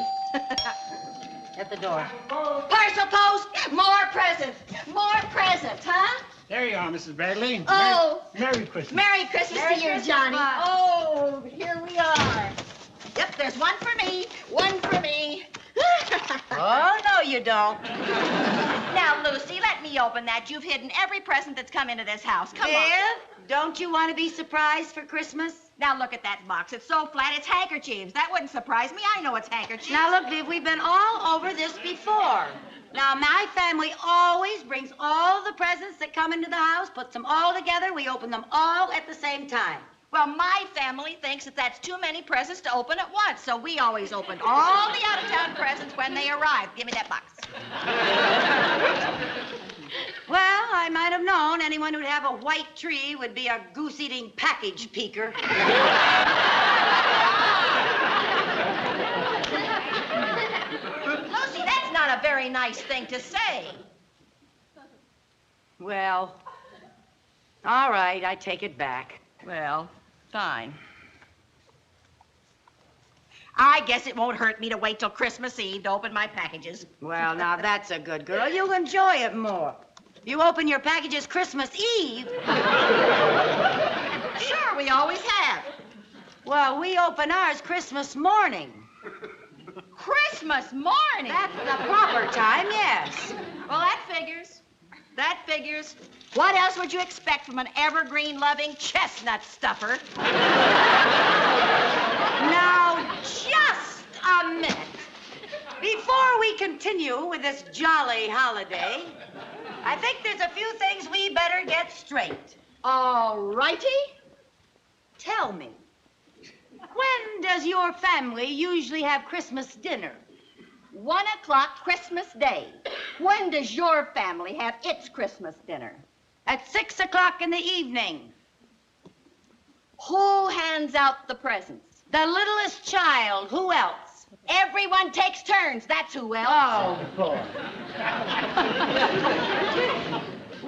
At the door. Parcel post, more presents. More presents, huh? There you are, Mrs. Bradley. Oh. Merry Christmas. Merry Christmas Merry to you, Christmas, Johnny. Bob. Oh, here we are. Yep, there's one for me, one for me. Oh, no, you don't. Now, Lucy, let me open that. You've hidden every present that's come into this house. Come Viv, on. don't you want to be surprised for Christmas? Now, look at that box. It's so flat, it's handkerchiefs. That wouldn't surprise me. I know it's handkerchiefs. Now, look, Viv, we've been all over this before. Now, my family always brings all the presents that come into the house, puts them all together. We open them all at the same time. Well, my family thinks that that's too many presents to open at once, so we always open all the out-of-town presents when they arrive. Give me that box. Well, I might have known anyone who'd have a white tree would be a goose-eating package peeker. Lucy, that's not a very nice thing to say. Well, all right, I take it back. Well, fine. I guess it won't hurt me to wait till Christmas Eve to open my packages. Well, now that's a good girl. You'll enjoy it more. You open your packages Christmas Eve. Sure, we always have. Well, we open ours Christmas morning. Christmas morning? That's the proper time, yes. Well, that figures. That figures. What else would you expect from an evergreen-loving chestnut stuffer? Now, just a minute. Before we continue with this jolly holiday, I think there's a few things we better get straight. All righty. Tell me, when does your family usually have Christmas dinner? 1 o'clock Christmas Day. When does your family have its Christmas dinner? At 6 o'clock in the evening. Who hands out the presents? The littlest child. Who else? Everyone takes turns. That's who else. Oh, boy.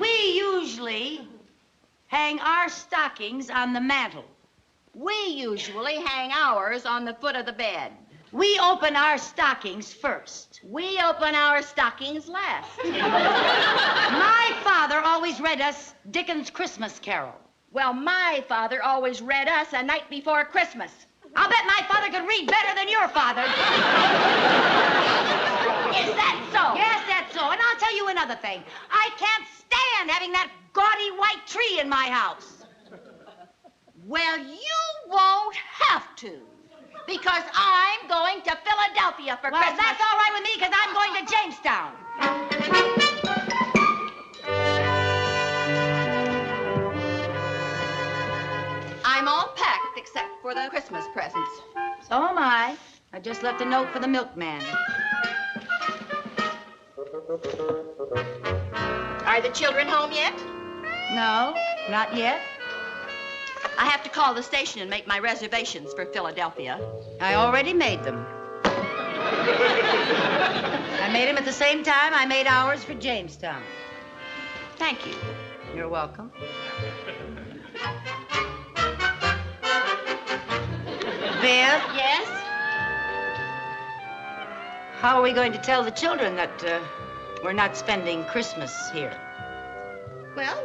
We usually hang our stockings on the mantel. We usually hang ours on the foot of the bed. We open our stockings first. We open our stockings last. My father always read us Dickens' Christmas Carol. Well, my father always read us A Night Before Christmas. I'll bet my father could read better than your father. Is that so? Yes, that's so. And I'll tell you another thing. I can't stand having that gaudy white tree in my house. Well, you won't have to. Because I'm going to Philadelphia for Well, Christmas. that's all right with me, because I'm going to Jamestown. I'm all packed except for the Christmas presents. So am I. I just left a note for the milkman. Are the children home yet? No, not yet. I have to call the station and make my reservations for Philadelphia. I already made them. I made them at the same time I made ours for Jamestown. Thank you. You're welcome. Viv, Yes? how are we going to tell the children that we're not spending Christmas here? Well,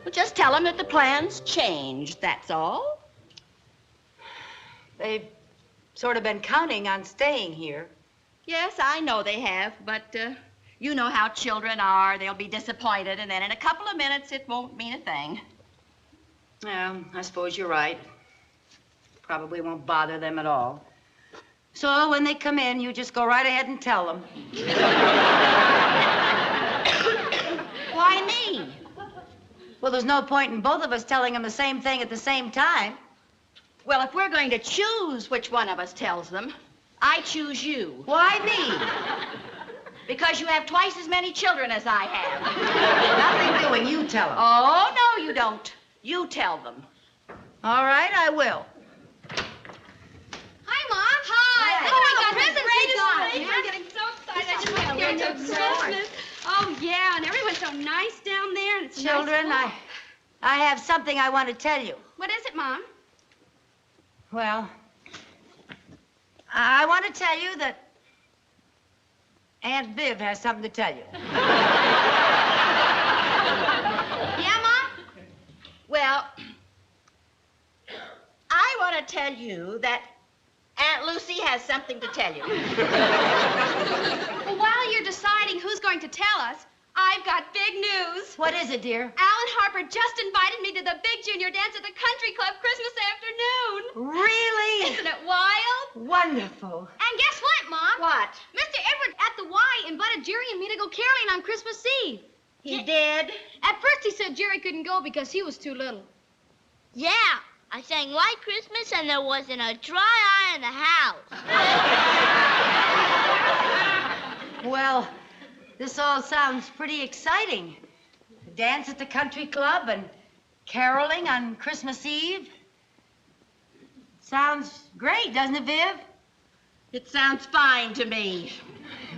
we'll just tell them that the plans changed, that's all. They've sort of been counting on staying here. Yes, I know they have, but you know how children are. They'll be disappointed, and then in a couple of minutes, it won't mean a thing. Yeah, I suppose you're right. Probably won't bother them at all. So when they come in, you just go right ahead and tell them. Why me? Well, there's no point in both of us telling them the same thing at the same time. Well, if we're going to choose which one of us tells them, I choose you. Why me? Because you have twice as many children as I have. Nothing doing. You tell them. Oh, no, you don't. You tell them. All right, I will. Hi, Mom. Hi. Look what I got presents we got. I'm getting so excited. I just can't wait till Christmas. Oh, yeah, and everyone's so nice down there. And it's Children, nice. I have something I want to tell you. What is it, Mom? Well, I want to tell you that Aunt Viv has something to tell you. Yeah, Mom? Well, I want to tell you that Aunt Lucy has something to tell you. Well, while you're deciding who's going to tell us, I've got big news. What is it, dear? Alan Harper just invited me to the big junior dance at the country club Christmas afternoon. Really? Isn't it wild? Wonderful. And guess what, Mom? What? Mr. Everett at the Y invited Jerry and me to go caroling on Christmas Eve. He did? At first, he said Jerry couldn't go because he was too little. Yeah, I sang White Christmas and there wasn't a dry eye in the house. Well, this all sounds pretty exciting. A dance at the country club and caroling on Christmas Eve. Sounds great, doesn't it, Viv? It sounds fine to me.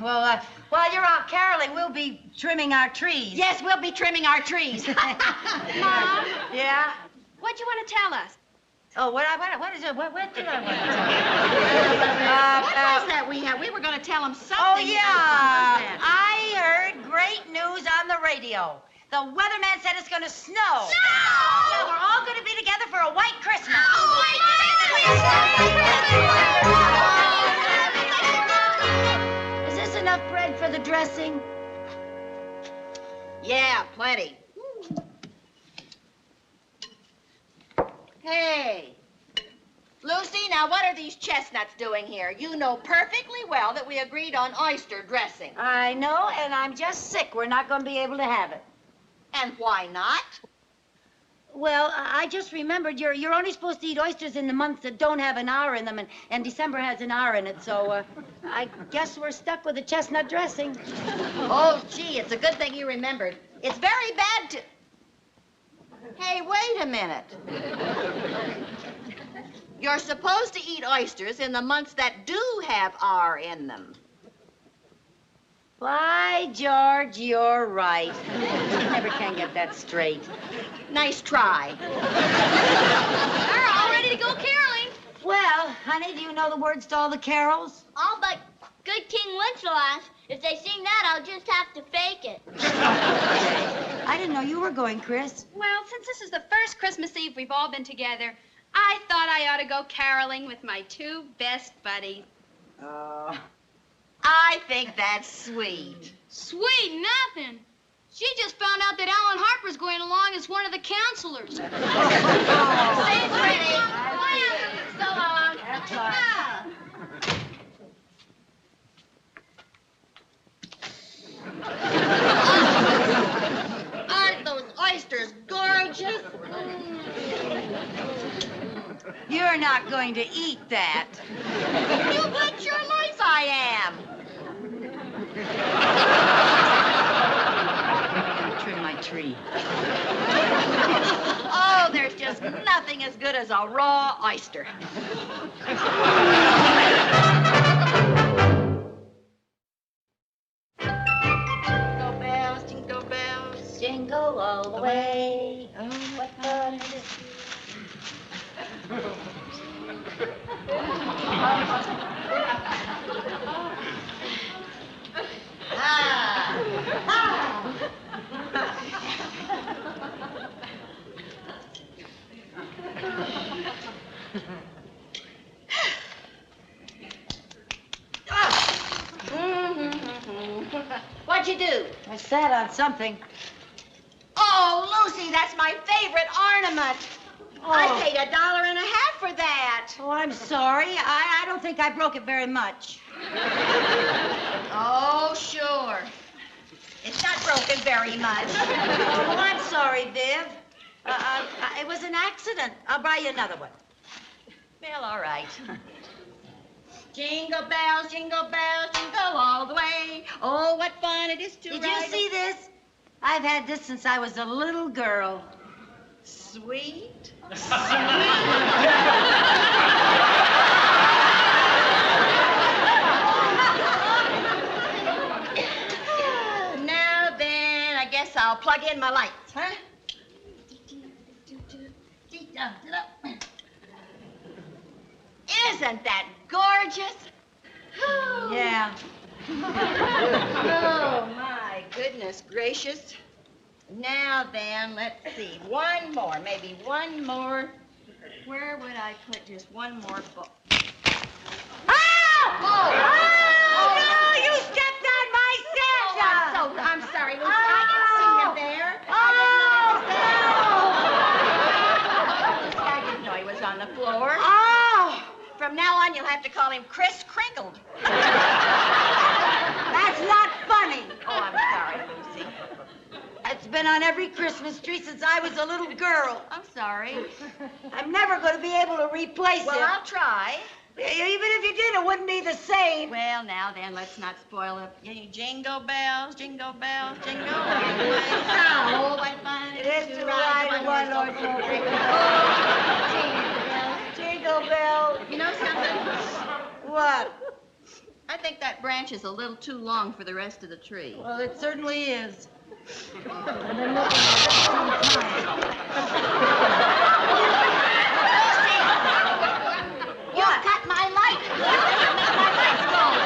Well, while you're out caroling, we'll be trimming our trees. Yes, we'll be trimming our trees. Mom, Yeah? what do you want to tell us? Oh, what is it? What did I want to What was that we had? We were going to tell him something. Oh, yeah. What was that? I heard great news on the radio. The weatherman said it's going to snow. Snow! Yeah, we're all going to be together for a white Christmas. Is this enough bread for the dressing? Yeah, plenty. Hey, Lucy, now what are these chestnuts doing here? You know perfectly well that we agreed on oyster dressing. I know, and I'm just sick. We're not going to be able to have it. And why not? Well, I just remembered you're only supposed to eat oysters in the months that don't have an R in them, and December has an R in it, so I guess we're stuck with the chestnut dressing. Oh, gee, it's a good thing you remembered. It's very bad to... Hey, wait a minute. You're supposed to eat oysters in the months that do have R in them. Why, George, you're right. I never can get that straight. Nice try. We're all ready to go caroling. Well, honey, do you know the words to all the carols? All but Good King Wenceslas. If they sing that, I'll just have to fake it. I didn't know you were going, Chris. Well, since this is the first Christmas Eve we've all been together, I thought I ought to go caroling with my two best buddies. I think that's sweet. Sweet nothing. She just found out that Alan Harper's going along as one of the counselors. Say pretty. So long. Aren't those oysters gorgeous? You're not going to eat that. You bet your life I am. Trim my tree. Oh, there's just nothing as good as a raw oyster. Jingle bells, jingle bells. Jingle all the way. Oh, what fun it is. What'd you do? I sat on something. Oh, Lucy, that's my favorite ornament. I Oh. paid $1.50 for that. Oh, I'm sorry. I don't think I broke it very much. Oh, sure. It's not broken very much. Oh, I'm sorry, Viv. It was an accident. I'll buy you another one. Well, all right. Jingle bells, jingle all the way. Oh, what fun it is to ride. Did you see this? I've had this since I was a little girl. Sweet. Now then, I guess I'll plug in my lights, huh? Isn't that gorgeous? Yeah. Oh, my goodness gracious. Now then, let's see. One more, maybe one more. Where would I put just one more book? Oh! Oh! No! You stepped on my Santa! I'm sorry, Lucy. I didn't see him there. Oh! I didn't know he was on the floor. Oh! From now on, you'll have to call him Chris Crinkled. That's not funny. Oh, I'm sorry, Lucy. It's been on every Christmas tree since I was a little girl. I'm sorry. I'm never going to be able to replace Well, it. I'll try. Even if you did, it wouldn't be the same. Well, now then, let's not spoil it. Jingle bells, jingle bells, jingle. Oh, what fun It is to ride one horse open. Jingle bells. You know something? What? I think that branch is a little too long for the rest of the tree. Well, it certainly is. I've been looking at it You cut my light. My light's gone.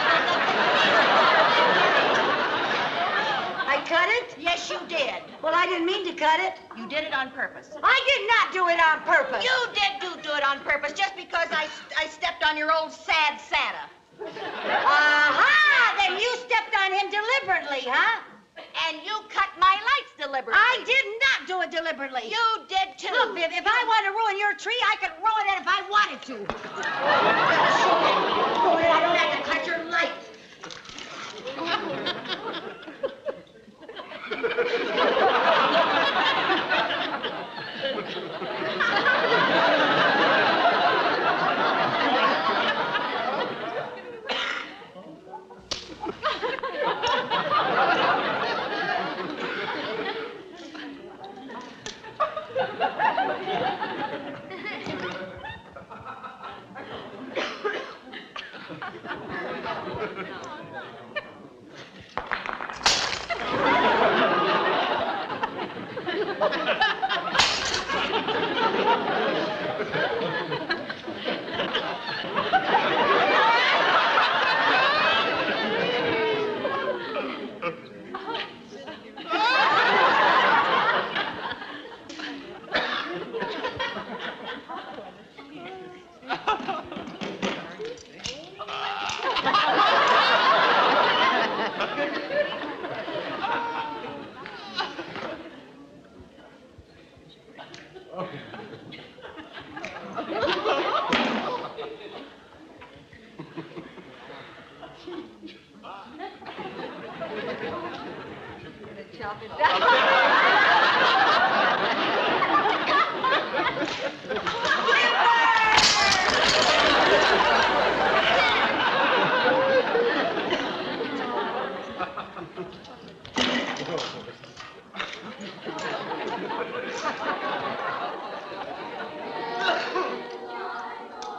I cut it? Yes, you did. Well, I didn't mean to cut it. You did it on purpose. I did not do it on purpose. You did do it on purpose just because I stepped on your old sad Santa. Aha! Then you stepped on him deliberately, huh? And you cut my lights deliberately. I did not do it deliberately. You did too. Look, Viv, if I want to ruin your tree, I could ruin it if I wanted to. I don't have to cut your lights.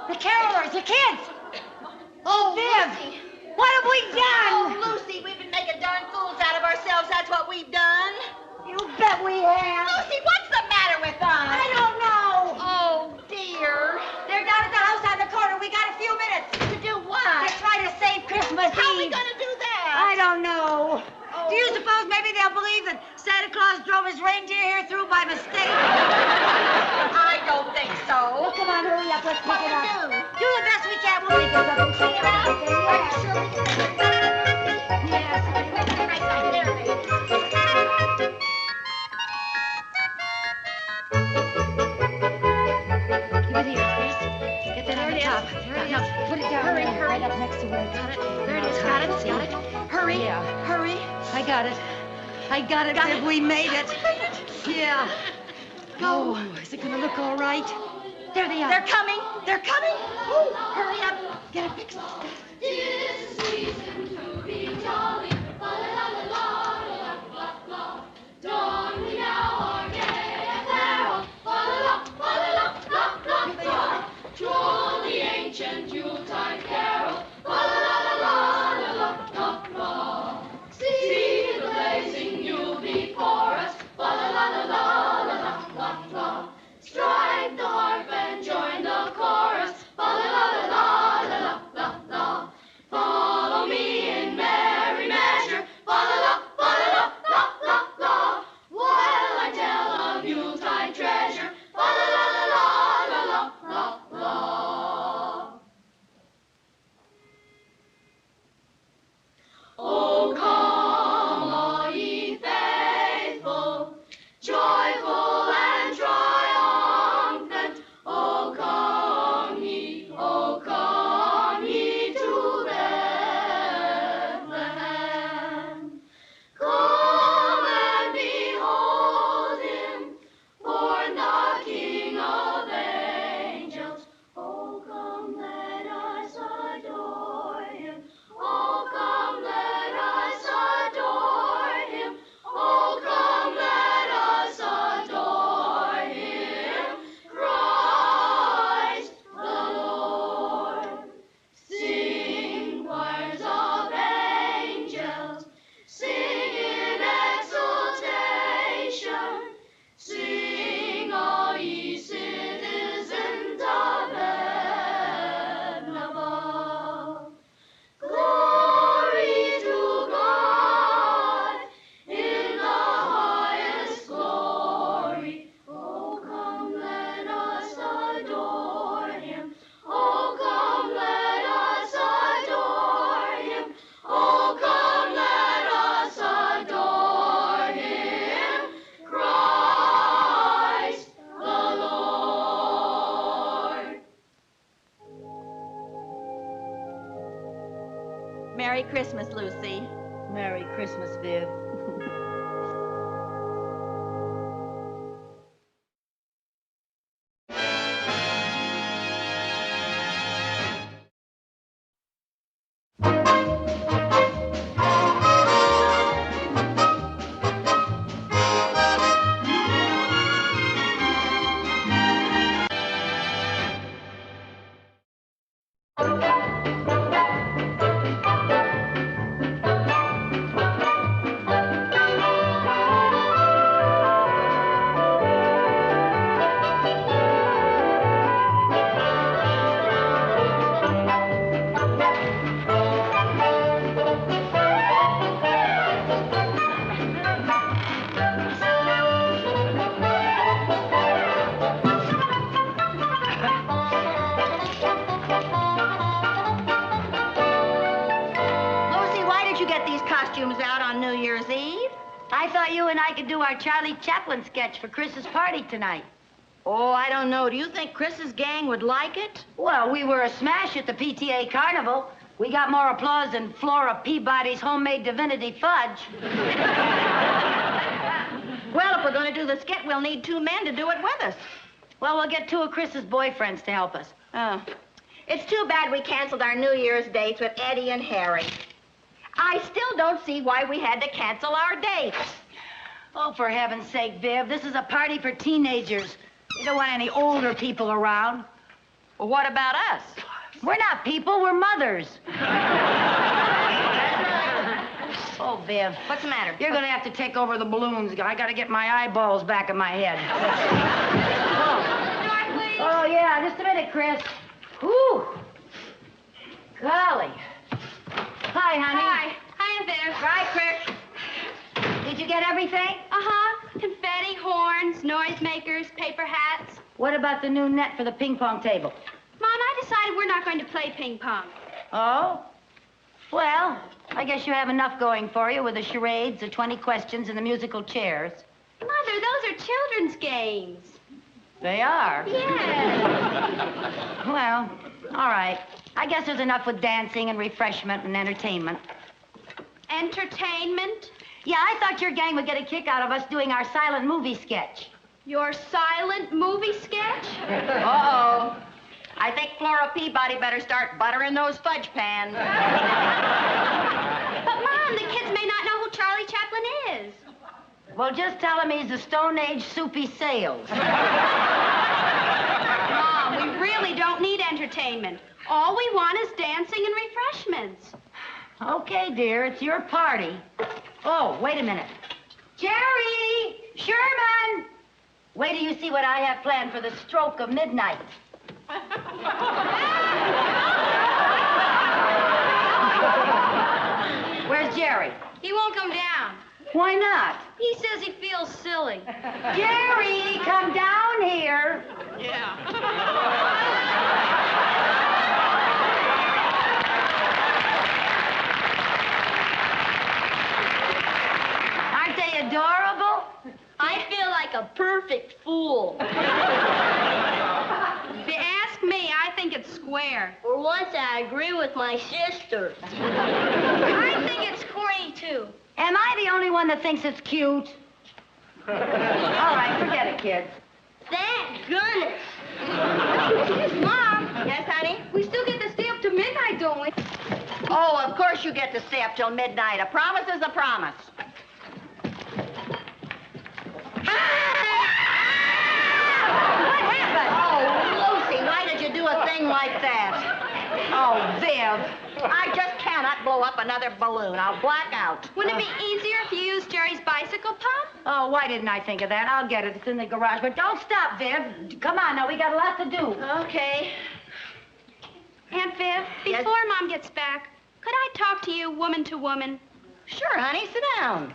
The carolers, the kids. Oh, Viv, what have we done? Oh, Lucy, we've been making darn fools out of ourselves. That's what we've done. You bet we have. Lucy, what's the matter with us? I don't know. Oh, dear. They're down at the house on the corner. We got a few minutes. To do what? To try to save Christmas How are we Eve. going to do that? I don't know. Oh. Do you suppose maybe they'll believe that Santa Claus drove his reindeer here through by mistake? I don't think so. Well, come on, hurry up. Let's pick What it to up. do? Do the best we can. We'll make it up and clean it up. Are you sure we can do that? Yes. Right back there, baby. Give it here, Chris. Get that on the top. Hurry up. Put it down Hurry, there. hurry. Right up next to where it's Got it. There it is. Got it. Got it. Hurry. Yeah. Hurry. I got it. I got it, Viv. We made it. Yeah. Go. Oh, is it going to look all right? There they are. They're coming. They're coming. Hurry up. Get it fixed. Merry Christmas, Lucy. Merry Christmas, Viv. I thought you and I could do our Charlie Chaplin sketch for Chris's party tonight. Oh, I don't know. Do you think Chris's gang would like it? Well, we were a smash at the PTA Carnival. We got more applause than Flora Peabody's homemade divinity fudge. Well, if we're going to do the skit, we'll need 2 men to do it with us. Well, we'll get 2 of Chris's boyfriends to help us. Oh. It's too bad we canceled our New Year's dates with Eddie and Harry. I still don't see why we had to cancel our dates. Oh, for heaven's sake, Viv, this is a party for teenagers. You don't want any older people around. Well, what about us? We're not people, we're mothers. Oh, Viv. What's the matter? You're gonna have to take over the balloons. I gotta get my eyeballs back in my head. Oh, yeah, just a minute, Chris. Whew. Golly. Hi, honey. Hi. Hi, Viv. Right, Chris. Did you get everything? Uh-huh. Confetti, horns, noisemakers, paper hats. What about the new net for the ping pong table? Mom, I decided we're not going to play ping pong. Oh? Well, I guess you have enough going for you with the charades, the 20 questions, and the musical chairs. Mother, those are children's games. They are? Yes. Well, all right. I guess there's enough with dancing and refreshment and entertainment. Entertainment? Yeah, I thought your gang would get a kick out of us doing our silent movie sketch. Your silent movie sketch? Uh-oh. I think Flora Peabody better start buttering those fudge pans. But, Mom, the kids may not know who Charlie Chaplin is. Well, just tell him he's the Stone Age Soupy Sales. Mom, we really don't need entertainment. All we want is dancing and refreshments. Okay, dear, it's your party. Oh, wait a minute. Jerry! Sherman! Wait till you see what I have planned for the stroke of midnight. Where's Jerry? He won't come down. Why not? He says he feels silly. Jerry, come down here. Yeah. Aren't they adorable? I feel like a perfect fool. If you ask me, I think it's square. For once, I agree with my sister. I think it's corny, too. Am I the only one that thinks it's cute? All right, forget it, kids. Thank goodness. Mom, Yes, honey? we still get to stay up to midnight, don't we? Oh, of course you get to stay up till midnight. A promise is a promise. What happened? Oh, Lucy, why did you do a thing like that? Oh, Viv. I just cannot blow up another balloon. I'll black out. Wouldn't it be easier if you used Jerry's bicycle pump? Oh, why didn't I think of that? I'll get it. It's in the garage. But don't stop, Viv. Come on now, we got a lot to do. Okay. Aunt Viv, Yes? before Mom gets back, could I talk to you woman to woman? Sure, honey, sit down.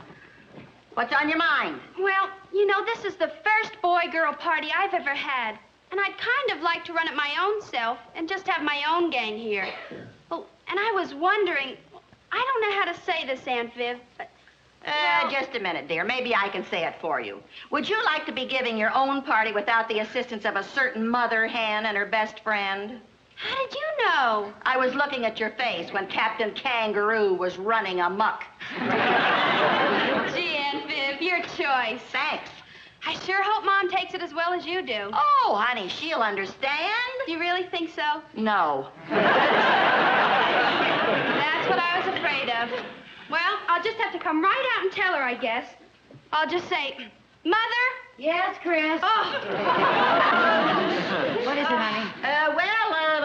What's on your mind? Well, you know, this is the first boy-girl party I've ever had. And I'd kind of like to run it my own self and just have my own gang here. Oh, and I was wondering, I don't know how to say this, Aunt Viv, but... well- Just a minute, dear. Maybe I can say it for you. Would you like to be giving your own party without the assistance of a certain mother hen and her best friend? How did you know? No. I was looking at your face when Captain Kangaroo was running amok. Gee, Aunt Viv, your choice. Thanks. I sure hope Mom takes it as well as you do. Oh, honey, she'll understand. Do you really think so? No. That's what I was afraid of. Well, I'll just have to come right out and tell her, I guess. I'll just say, Mother? Yes, Chris? Oh. What is it, honey?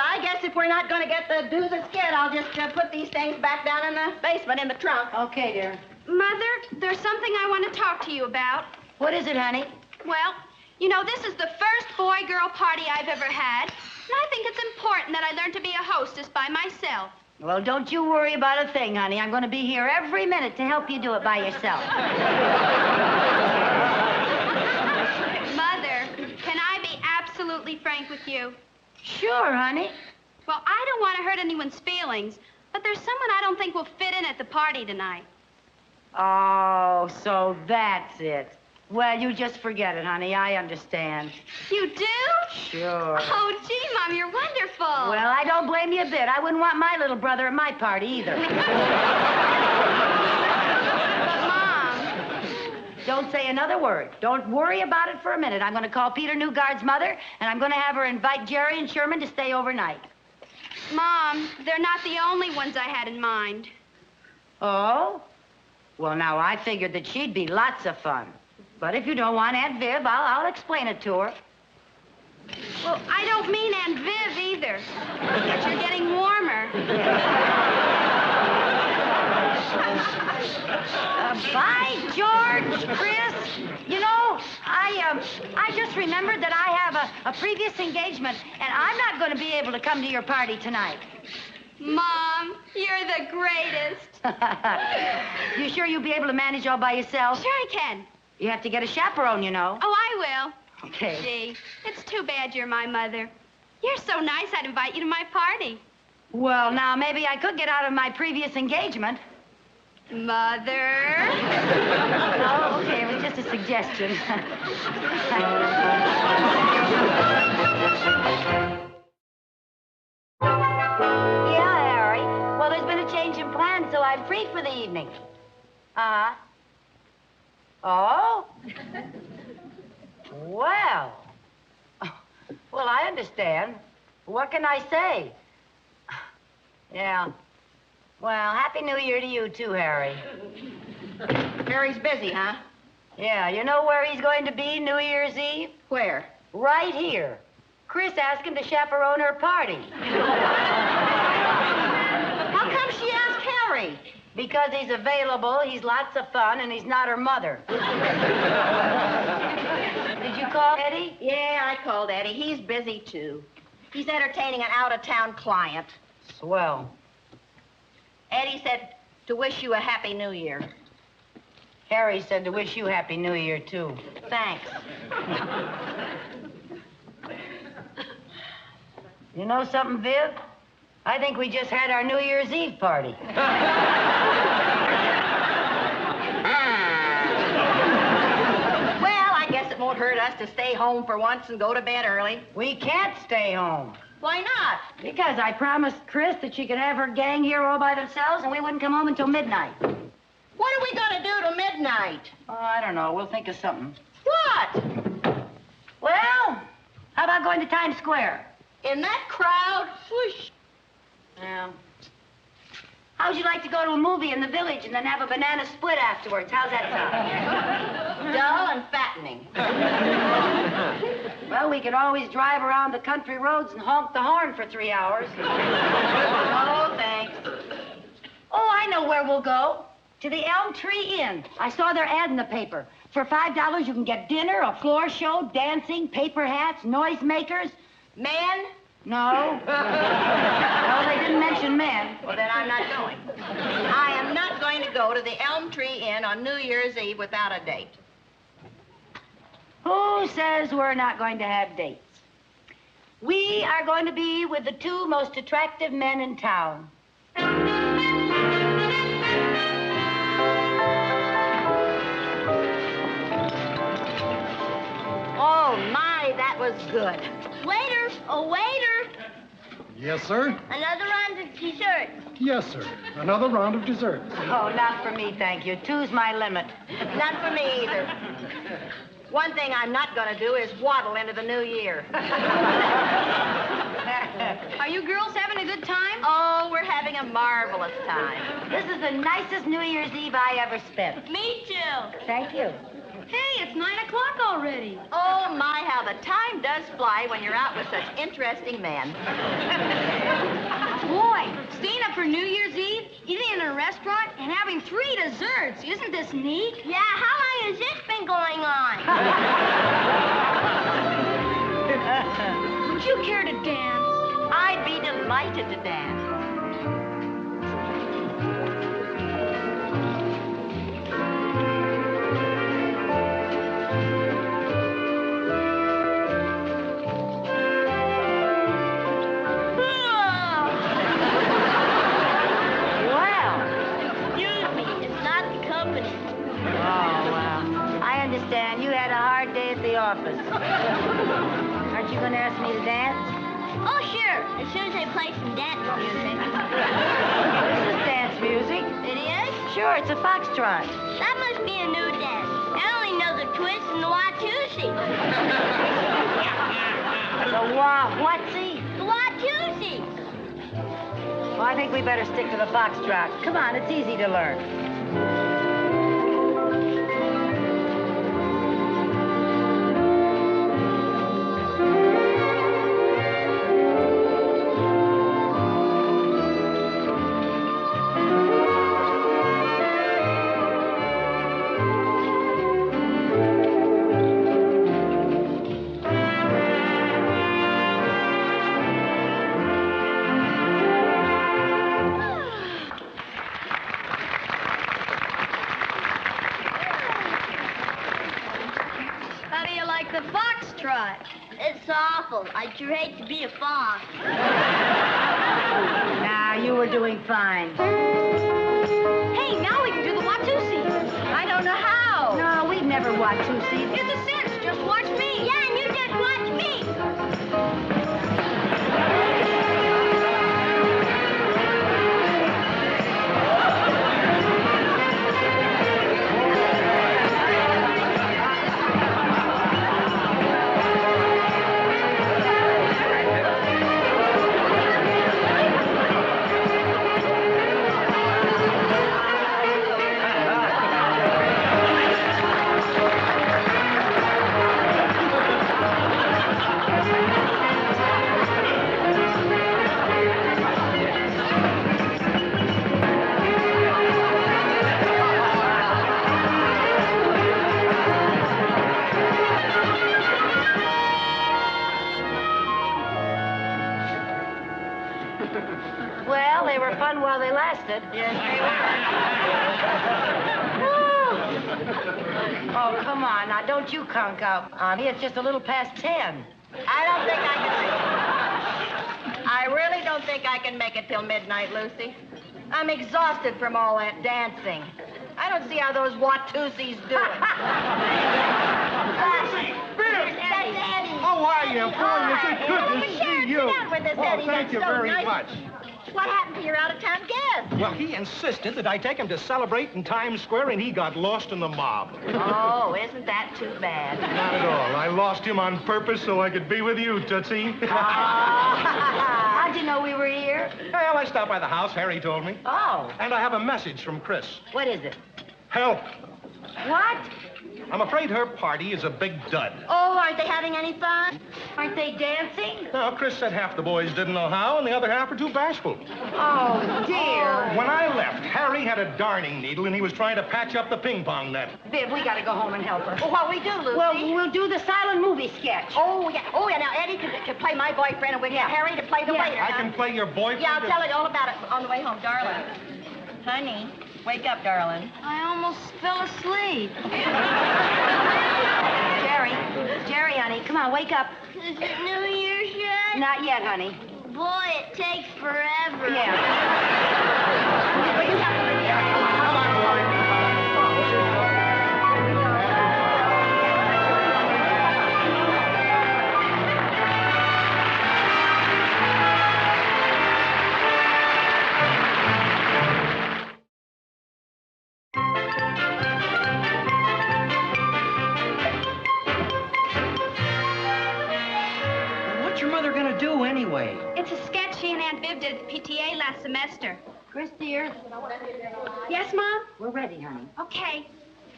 I guess if we're not going to do the skit, I'll just put these things back down in the basement in the trunk. Okay, dear. Mother, there's something I want to talk to you about. What is it, honey? Well, you know, this is the first boy-girl party I've ever had, and I think it's important that I learn to be a hostess by myself. Well, don't you worry about a thing, honey. I'm going to be here every minute to help you do it by yourself. Mother, can I be absolutely frank with you? Sure, honey. Well, I don't want to hurt anyone's feelings, but there's someone I don't think will fit in at the party tonight. Oh, so that's it. Well, you just forget it, honey. I understand. You do? Sure. Oh, gee, Mom, you're wonderful. Well, I don't blame you a bit. I wouldn't want my little brother at my party either. But, Mom... Don't say another word. Don't worry about it for a minute. I'm going to call Peter Newgard's mother, and I'm going to have her invite Jerry and Sherman to stay overnight. Mom, they're not the only ones I had in mind. Oh? Well, now, I figured that she'd be lots of fun. But if you don't want Aunt Viv, I'll explain it to her. Well, I don't mean Aunt Viv either. But you're getting warmer. By George, Chris, you know, I just remembered that I have a previous engagement, and I'm not going to be able to come to your party tonight. Mom, you're the greatest. You sure you'll be able to manage all by yourself? Sure I can. You have to get a chaperone, you know. Oh, I will. Okay. Gee, it's too bad you're my mother. You're so nice, I'd invite you to my party. Well, now, maybe I could get out of my previous engagement. Mother? Oh, okay, it was just a suggestion. Yeah, Harry. Well, there's been a change in plans, so I'm free for the evening. Uh-huh. Oh? Well. Well, I understand. What can I say? Yeah. Well, Happy New Year to you, too, Harry. Harry's busy, huh? Yeah, you know where he's going to be New Year's Eve? Where? Right here. Chris asked him to chaperone her party. How come she asked Harry? Because he's available, he's lots of fun, and he's not her mother. Did you call Eddie? Yeah, I called Eddie. He's busy, too. He's entertaining an out-of-town client. Swell. Eddie said to wish you a Happy New Year. Harry said to wish you Happy New Year, too. Thanks. You know something, Viv? I think we just had our New Year's Eve party. Well, I guess it won't hurt us to stay home for once and go to bed early. We can't stay home. Why not? Because I promised Chris that she could have her gang here all by themselves and we wouldn't come home until midnight. What are we going to do till midnight? Oh, I don't know. We'll think of something. What? Well, how about going to Times Square? In that crowd? Whoosh. Yeah. How'd you like to go to a movie in the village and then have a banana split afterwards? How's that sound? Dull and fattening. Well, we could always drive around the country roads and honk the horn for 3 hours. No, thanks. Oh, I know where we'll go. To the Elm Tree Inn. I saw their ad in the paper. For $5, you can get dinner, a floor show, dancing, paper hats, noisemakers. Men? No. No, they didn't mention men. Well, then I'm not going. I am not going to go to the Elm Tree Inn on New Year's Eve without a date. Who says we're not going to have dates? We are going to be with the 2 most attractive men in town. Oh, my, that was good. Waiter! Oh, waiter! Yes, sir. Another round of dessert. Yes, sir. Another round of dessert. Oh, not for me, thank you. 2's my limit. Not for me either. One thing I'm not going to do is waddle into the new year. Are you girls having a good time? Oh, we're having a marvelous time. This is the nicest New Year's Eve I ever spent. Me too. Thank you. Hey, it's 9 o'clock already. Oh, my, how the time does fly when you're out with such interesting men. Boy, staying up for New Year's Eve, eating in a restaurant, and having 3 desserts. Isn't this neat? Yeah, how long has this been going on? Would you care to dance? I'd be delighted to dance. You had a hard day at the office. Aren't you going to ask me to dance? Oh, sure. As soon as they play some dance music. This is dance music. It is? Sure, it's a foxtrot. That must be a new dance. I only know the twist and the Watusi. The what'sie? The Watusi. Well, I think we better stick to the foxtrot. Come on, it's easy to learn. The foxtrot. It's awful. I'd sure hate to be a fox. Nah, you were doing fine. Hey, now we can do the Watusi. I don't know how. No, we've never Watusi. It's a cinch. Just watch me. Yeah, and you just watch me. Well, they were fun while they lasted. Yes, Oh, come on. Now, don't you conk out on me. It's just a little past 10. I really don't think I can make it till midnight, Lucy. I'm exhausted from all that dancing. I don't see how those Watusi's do it. That's Eddie. How are you, boy? It's a good to see you. Sit down with us, Oh, Eddie. thank That's you so very nice. much. What happened to your out-of-town guest? Well, he insisted that I take him to celebrate in Times Square, and he got lost in the mob. Oh, isn't that too bad? Not at all. I lost him on purpose so I could be with you, Tootsie. How'd you know we were here? Well, I stopped by the house, Harry told me. Oh, And I have a message from Chris. what is it? Help. What? I'm afraid her party is a big dud. Oh, aren't they having any fun? Aren't they dancing? Now, Chris said half the boys didn't know how, and the other half were too bashful. Oh, dear. When I left, Harry had a darning needle, and he was trying to patch up the ping-pong net. Viv, we gotta go home and help her. Well, what we do, Lucy? Well, we'll do the silent movie sketch. Oh, yeah. Oh, yeah. Now, Eddie can play my boyfriend, and we get Harry to play the waiter. I can play your boyfriend. Yeah, I'll tell you all about it on the way home, darling. Honey, wake up, darling. I almost fell asleep. Jerry, honey, come on, wake up. Is it New Year's yet? Not yet, honey. Boy, it takes forever. Yeah. Come on, boy. It's a sketch she and Aunt Viv did at the PTA last semester. Chris, dear, Yes, Mom? we're ready, honey. Okay.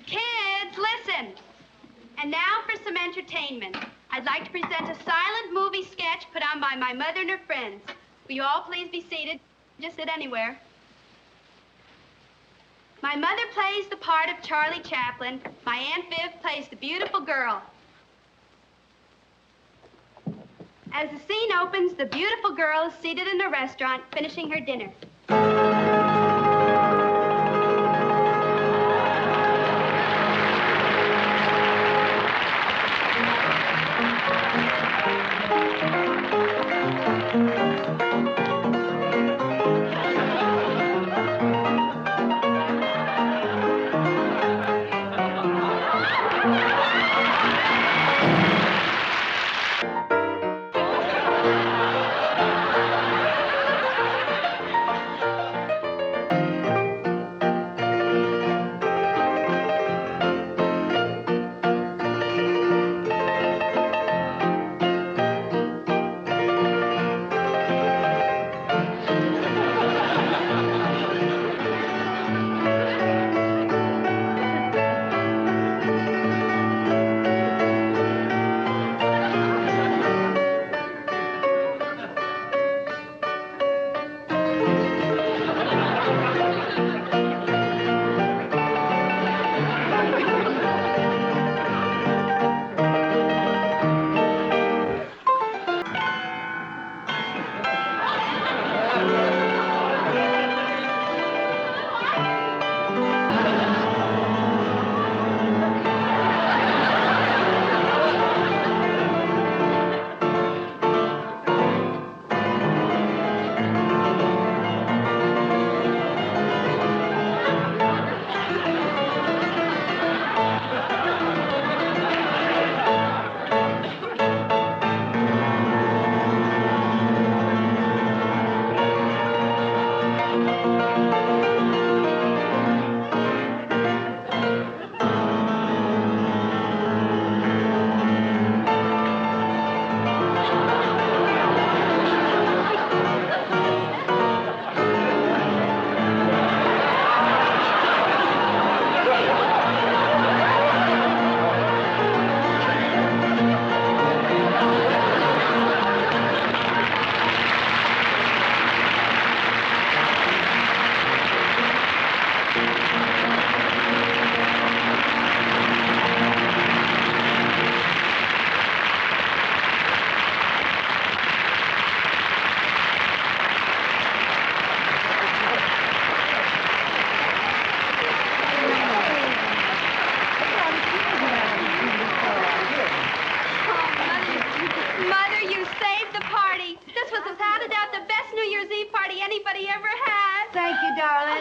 Kids, listen. And now for some entertainment. I'd like to present a silent movie sketch put on by my mother and her friends. Will you all please be seated? Just sit anywhere. My mother plays the part of Charlie Chaplin. My Aunt Viv plays the beautiful girl. As the scene opens, the beautiful girl is seated in a restaurant finishing her dinner.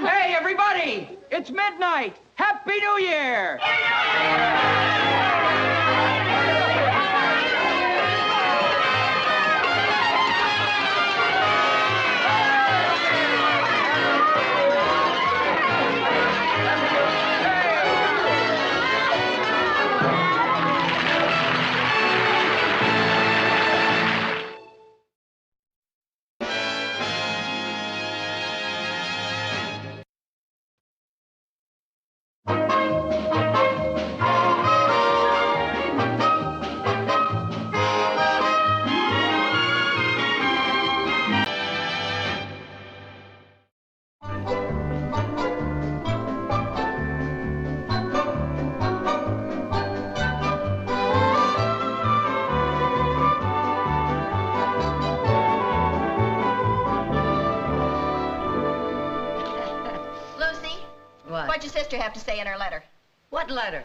Hey, everybody! It's midnight! Happy New Year! What'd your sister have to say in her letter? What letter?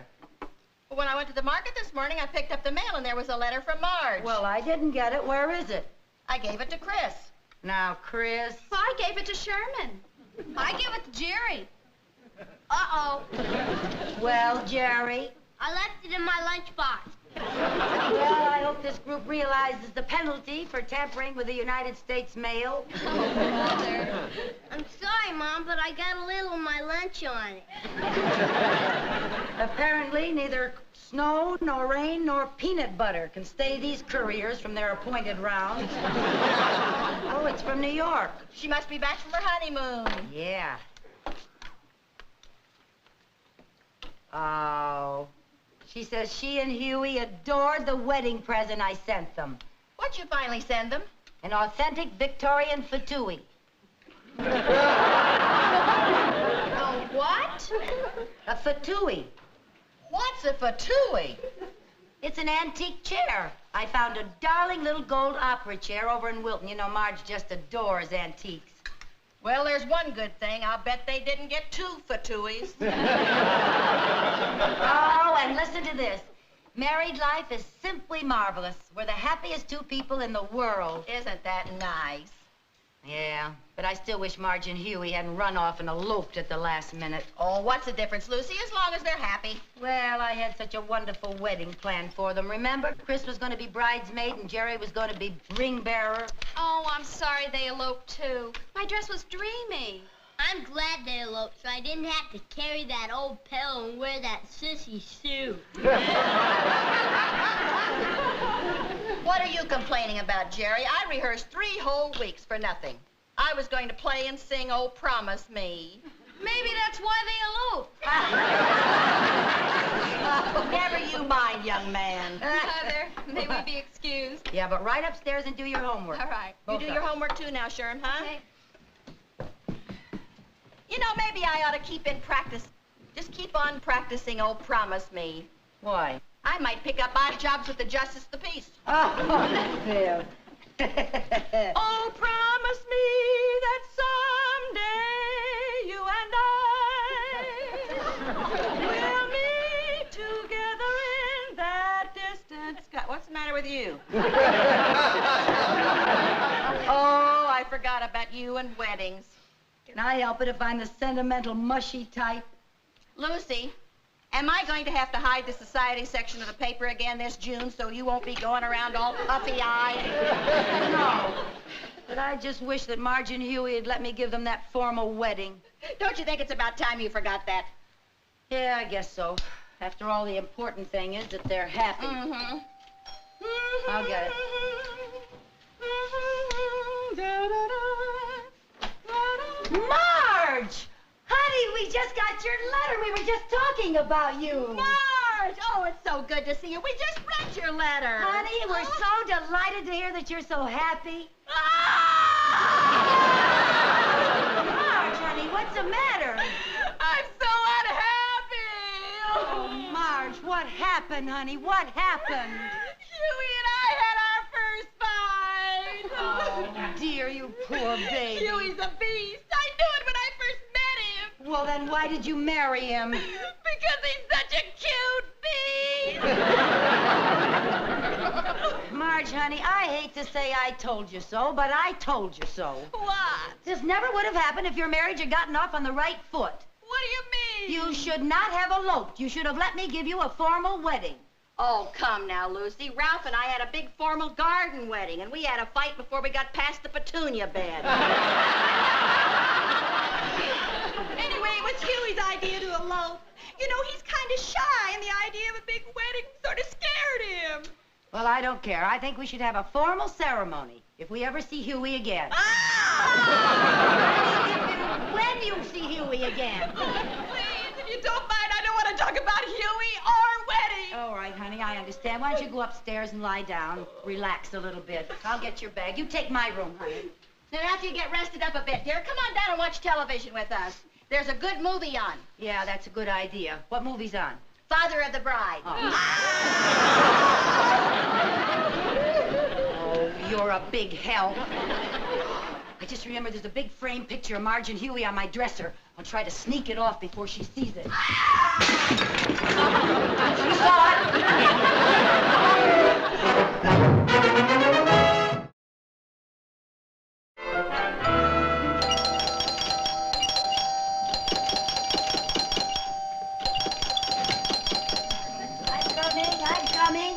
When I went to the market this morning, I picked up the mail, and there was a letter from Marge. Well, I didn't get it. Where is it? I gave it to Chris. Now, Chris. Well, I gave it to Sherman. I gave it to Jerry. Uh-oh. Well, Jerry. I left it in my lunchbox. Well, I hope this group realizes the penalty for tampering with the United States mail. Oh, Mother. I'm sorry, Mom, but I got a little of my lunch on it. Apparently, neither snow, nor rain, nor peanut butter can stay these couriers from their appointed rounds. Oh, it's from New York. She must be back from her honeymoon. Yeah. Oh. She says she and Huey adored the wedding present I sent them. What'd you finally send them? An authentic Victorian fatui. What? A fatui. What's a fatui? It's an antique chair. I found a darling little gold opera chair over in Wilton. You know, Marge just adores antiques. Well, there's one good thing. I'll bet they didn't get 2 fatuis. Oh, and listen to this. Married life is simply marvelous. We're the happiest 2 people in the world. Isn't that nice? Yeah, but I still wish Marge and Huey hadn't run off and eloped at the last minute. Oh, what's the difference, Lucy, as long as they're happy? Well, I had such a wonderful wedding planned for them. Remember? Chris was going to be bridesmaid and Jerry was going to be ring bearer. Oh, I'm sorry they eloped, too. My dress was dreamy. I'm glad they eloped so I didn't have to carry that old pillow and wear that sissy suit. What are you complaining about, Jerry? I rehearsed 3 whole weeks for nothing. I was going to play and sing Oh, Promise Me. Maybe that's why they eloped. Never you mind, young man. Mother, may we be excused? Yeah, but right upstairs and do your homework. All right. You do your homework too now, Sherm, huh? Okay. You know, maybe I ought to keep in practice. Just keep on practicing Oh, Promise Me. Why? I might pick up odd jobs with the Justice of the Peace. Oh, Phil. Oh, promise me that someday you and I will meet together in that distant sky. What's the matter with you? Oh, I forgot about you and weddings. Can I help it if I'm the sentimental, mushy type? Lucy, am I going to have to hide the society section of the paper again this June so you won't be going around all puffy-eyed? No. But I just wish that Marge and Huey had let me give them that formal wedding. Don't you think it's about time you forgot that? Yeah, I guess so. After all, the important thing is that they're happy. Mm-hmm. I'll get it. Marge! Honey, we just got your letter. We were just talking about you. Marge! Oh, it's so good to see you. We just read your letter. Honey, we're so delighted to hear that you're so happy. Marge, honey, what's the matter? I'm so unhappy. Oh, Marge, what happened, honey? What happened? Huey and I had our first fight. Oh, dear, you poor baby. Huey's a beast. I knew it when I first met him. Well, then why did you marry him? Because he's such a cute beast. Marge, honey, I hate to say I told you so, but I told you so. What? This never would have happened if your marriage had gotten off on the right foot. What do you mean? You should not have eloped. You should have let me give you a formal wedding. Oh, come now, Lucy. Ralph and I had a big formal garden wedding, and we had a fight before we got past the petunia bed. Anyway, it was Huey's idea to elope. You know, he's kind of shy, and the idea of a big wedding sort of scared him. Well, I don't care. I think we should have a formal ceremony if we ever see Huey again. When you see Huey again. Please, if you don't mind, I don't want to talk about Huey or wedding. All right, honey, I understand. Why don't you go upstairs and lie down, relax a little bit. I'll get your bag. You take my room, honey. Then after you get rested up a bit, dear, come on down and watch television with us. There's a good movie on. Yeah, that's a good idea. What movie's on? Father of the Bride. Oh, you're a big help. I just remember there's a big framed picture of Marge and Huey on my dresser. I'll try to sneak it off before she sees it. You saw it? I'm coming.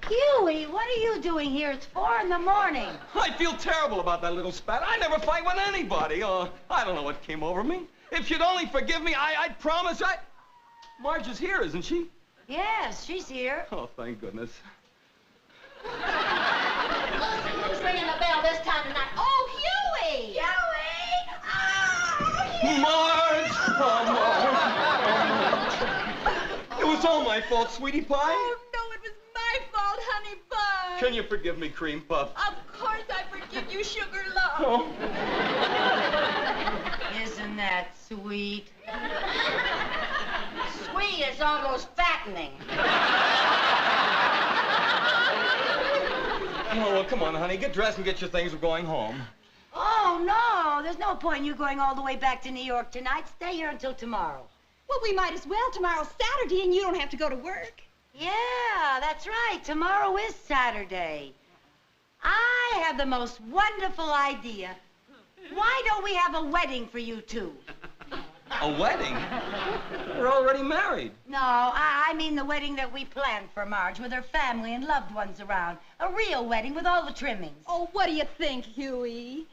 Huey! Huey, what are you doing here? It's 4 in the morning. I feel terrible about that little spat. I never fight with anybody. I don't know what came over me. If you'd only forgive me, I'd promise Marge is here, isn't she? Yes, she's here. Oh, thank goodness. Who's ringing the bell this time of night? Oh, Huey! Huey! Marge! Oh, Marge. It was all my fault, sweetie pie. Oh, no, it was my fault, honey bun. Can you forgive me, cream puff? Of course I forgive you, sugar love. Oh. Isn't that sweet? Sweet is almost fattening. Oh, well, come on, honey. Get dressed and get your things. We're going home. Oh, no. There's no point in you going all the way back to New York tonight. Stay here until tomorrow. Well, we might as well. Tomorrow's Saturday, and you don't have to go to work. Yeah, that's right. Tomorrow is Saturday. I have the most wonderful idea. Why don't we have a wedding for you two? A wedding? We're already married. No, I mean the wedding that we planned for Marge with her family and loved ones around. A real wedding with all the trimmings. Oh, what do you think, Huey?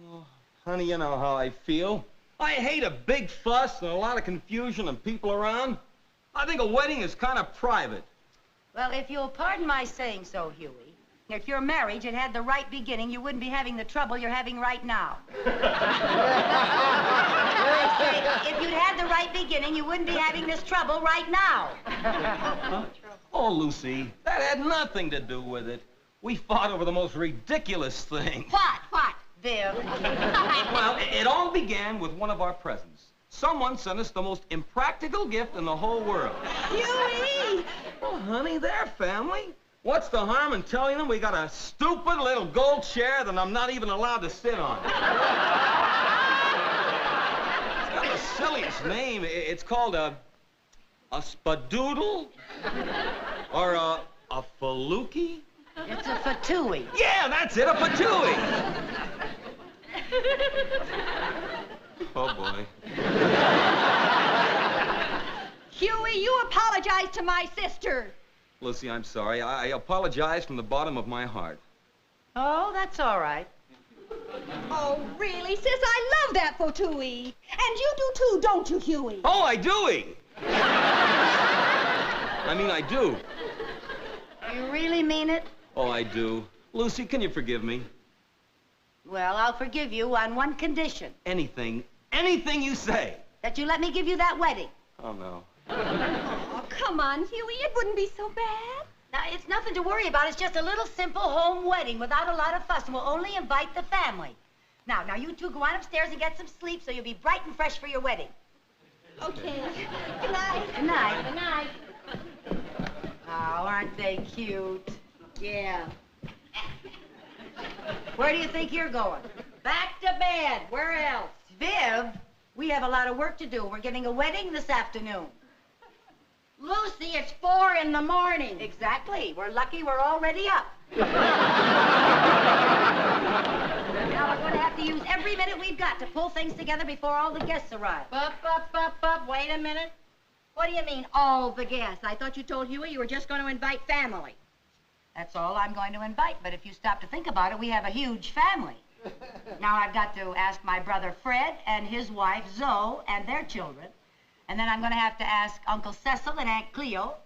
Oh, honey, you know how I feel. I hate a big fuss and a lot of confusion and people around. I think a wedding is kind of private. Well, if you'll pardon my saying so, Huey, if your marriage had had the right beginning, you wouldn't be having the trouble you're having right now. I say, if you'd had the right beginning, you wouldn't be having this trouble right now. Oh, Lucy, that had nothing to do with it. We fought over the most ridiculous thing. What? Viv. Well, it all began with one of our presents. Someone sent us the most impractical gift in the whole world. Huey! Oh, honey, they're family. What's the harm in telling them we got a stupid little gold chair that I'm not even allowed to sit on? It's got the silliest name. It's called a spadoodle? Or a faluki? It's a fatui. Yeah, that's it, a fatui. Oh, boy. Huey, you apologize to my sister. Lucy, I'm sorry. I apologize from the bottom of my heart. Oh, that's all right. Oh, really, sis? I love that fatui. And you do too, don't you, Huey? Oh, I do. I mean, I do. You really mean it? Oh, I do. Lucy, can you forgive me? Well, I'll forgive you on one condition. Anything you say. That you let me give you that wedding. Oh, no. Oh, come on, Huey. It wouldn't be so bad. Now, it's nothing to worry about. It's just a little simple home wedding without a lot of fuss, and we'll only invite the family. Now, you two go on upstairs and get some sleep so you'll be bright and fresh for your wedding. Okay. Good night. Good night. Good night. Oh, aren't they cute? Yeah. Where do you think you're going? Back to bed. Where else? Viv, we have a lot of work to do. We're getting a wedding this afternoon. Lucy, it's 4 in the morning. Exactly. We're lucky we're already up. Now we're going to have to use every minute we've got to pull things together before all the guests arrive. Up. Wait a minute. What do you mean, all the guests? I thought you told Huey you were just going to invite family. That's all I'm going to invite, but if you stop to think about it, we have a huge family. Now I've got to ask my brother Fred and his wife Zoe and their children. And then I'm going to have to ask Uncle Cecil and Aunt Cleo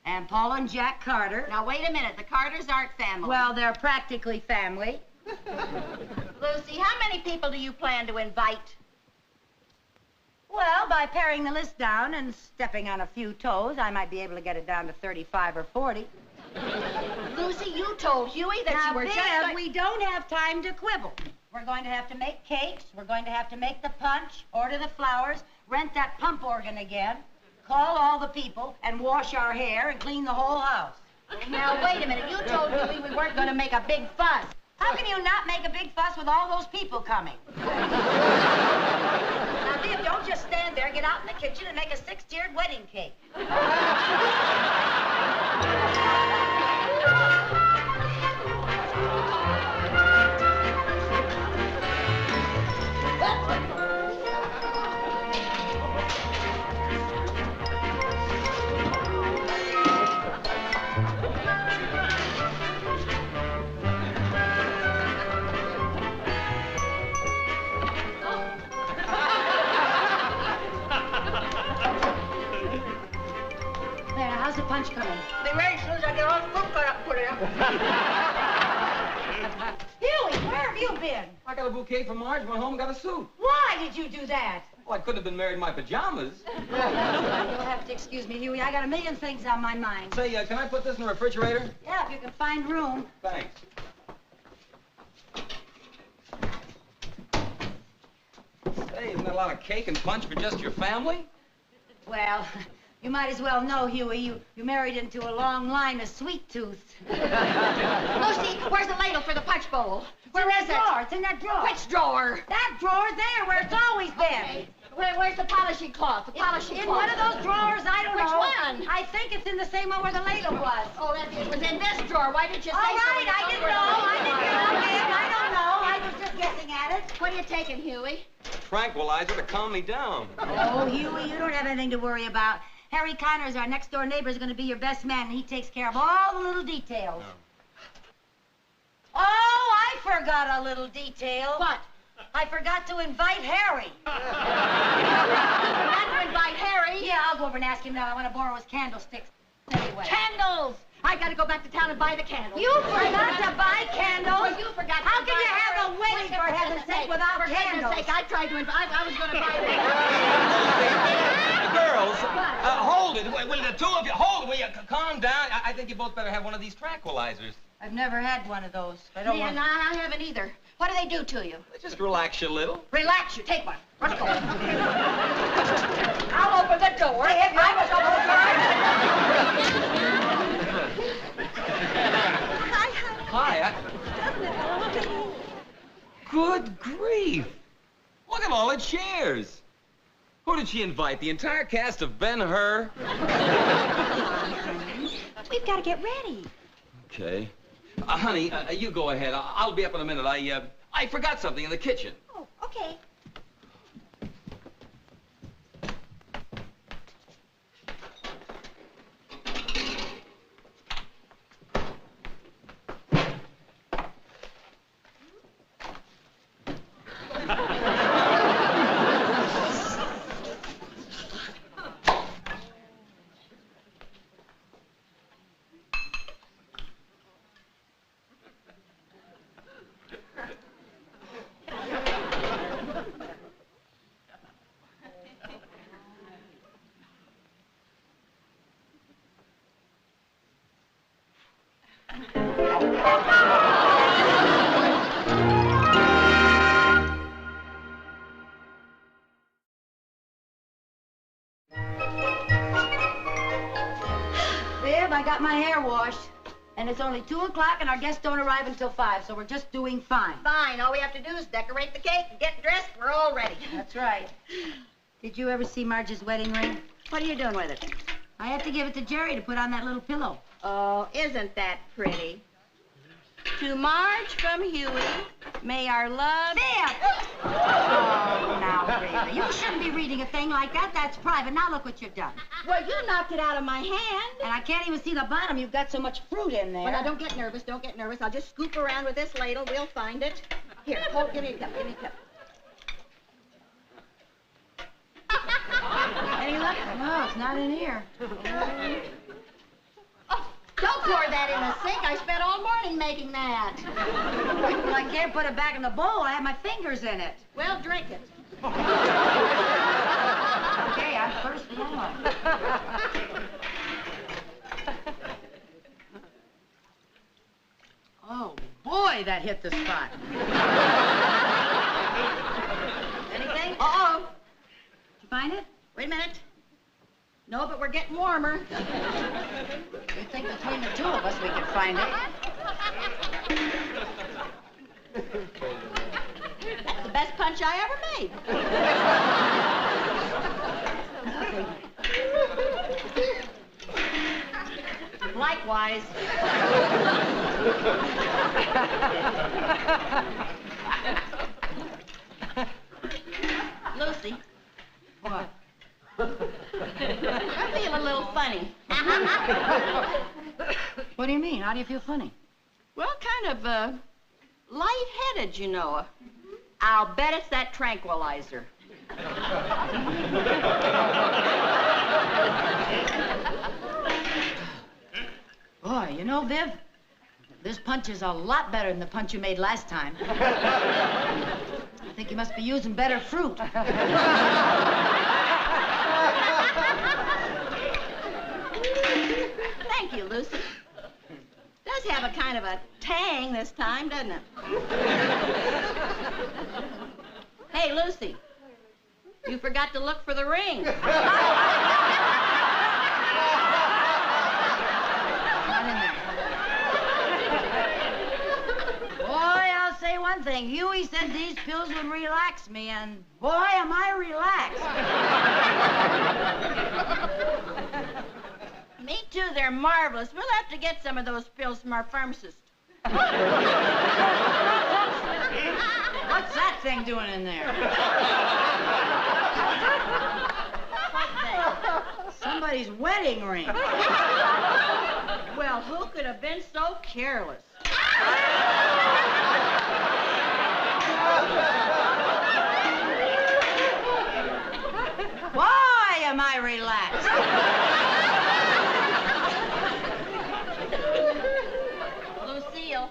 and Paul and Jack Carter. Now, wait a minute. The Carters aren't family. Well, they're practically family. Lucy, how many people do you plan to invite? Well, by paring the list down and stepping on a few toes, I might be able to get it down to 35 or 40. Lucy, you told Huey that Now, you were Viv, just... we don't have time to quibble. We're going to have to make cakes. We're going to have to make the punch, order the flowers, rent that pump organ again, call all the people, and wash our hair and clean the whole house. Now, wait a minute. You told Huey we weren't going to make a big fuss. How can you not make a big fuss with all those people coming? Now, Viv, don't just stand there. Get out in the kitchen and make a 6-tiered wedding cake. Huey, where have you been? I got a bouquet for Marge, went home and got a suit. Why did you do that? Oh, I couldn't have been married in my pajamas. You'll have to excuse me, Huey. I got a million things on my mind. Say, can I put this in the refrigerator? Yeah, if you can find room. Thanks. Say, isn't that a lot of cake and punch for just your family? Well, you might as well know, Huey. You married into a long line of sweet tooth. Lucy, where's the ladle for the punch bowl? Where is it? Drawer. It's in that drawer. Which drawer? That drawer there, where it's always been. Okay. Where's the polishing cloth? The polishing In cloth. one of those drawers, I don't Which know. one? I think it's in the same one where the ladle was. Oh, it was in this drawer. Why didn't you say All so? right, I didn't know. I don't know. I was just guessing at it. What are you taking, Huey? Tranquilizer to calm me down. Oh, Huey, you don't have anything to worry about. Harry Connors, our next-door neighbor, is going to be your best man, and he takes care of all the little details. No. Oh, I forgot a little detail. What? I forgot to invite Harry. Not to invite Harry. Yeah, I'll go over and ask him now. I want to borrow his candlesticks anyway. Candles! I gotta go back to town and buy the candles. You forgot to buy candles? Well, you forgot How to can buy you have a wedding, for heaven's sake, without For heaven's candles? sake, I tried to invite. I was gonna buy them. Girls, hold it. Will the two of you hold it? Will you calm down? I think you both better have one of these tranquilizers. I've never had one of those. I don't Yeah, want... no, I haven't either. What do they do to you? Just relax you a little. Relax you. Take one. Let's go. I'll open the door. I was Hi. Good grief. Look at all the chairs. Who did she invite? The entire cast of Ben-Hur? We've got to get ready. Okay. Honey, you go ahead. I'll be up in a minute. I forgot something in the kitchen. Oh, okay. Viv, I got my hair washed. And it's only 2 o'clock, and our guests don't arrive until 5, so we're just doing fine. Fine. All we have to do is decorate the cake and get dressed. We're all ready. That's right. Did you ever see Marge's wedding ring? What are you doing with it? I have to give it to Jerry to put on that little pillow. Oh, isn't that pretty? To Marge from Huey, may our love... Viv! Oh, now, really. You shouldn't be reading a thing like that. That's private. Now look what you've done. Well, you knocked it out of my hand. And I can't even see the bottom. You've got so much fruit in there. Well, now, don't get nervous. Don't get nervous. I'll just scoop around with this ladle. We'll find it. Here, hold, give me a cup. Give me a cup. Any luck? No, it's not in here. Don't pour that in the sink. I spent all morning making that. Well, I can't put it back in the bowl. I have my fingers in it. Well, drink it. Okay, I'm thirsty anyway. Oh, boy, that hit the spot. Anything? Uh-oh. Did you find it? Wait a minute. No, but we're getting warmer. You think between the two of us we could find it? That's the best punch I ever made. Likewise. Lucy. What? I feel a little funny. What do you mean? How do you feel funny? Well, kind of, lightheaded, you know. I'll bet it's that tranquilizer. Boy, you know, Viv, This punch is a lot better than the punch you made last time. I think you must be using better fruit. Thank you, Lucy. Does have a kind of a tang this time, doesn't it? Hey, Lucy, you forgot to look for the ring. Not in there. Boy, I'll say one thing. Huey said these pills would relax me, and boy, am I relaxed. Me too, they're marvelous. We'll have to get some of those pills from our pharmacist. What's that thing doing in there? Somebody's wedding ring. Well, who could have been so careless? Boy, am I relaxed. Lucille,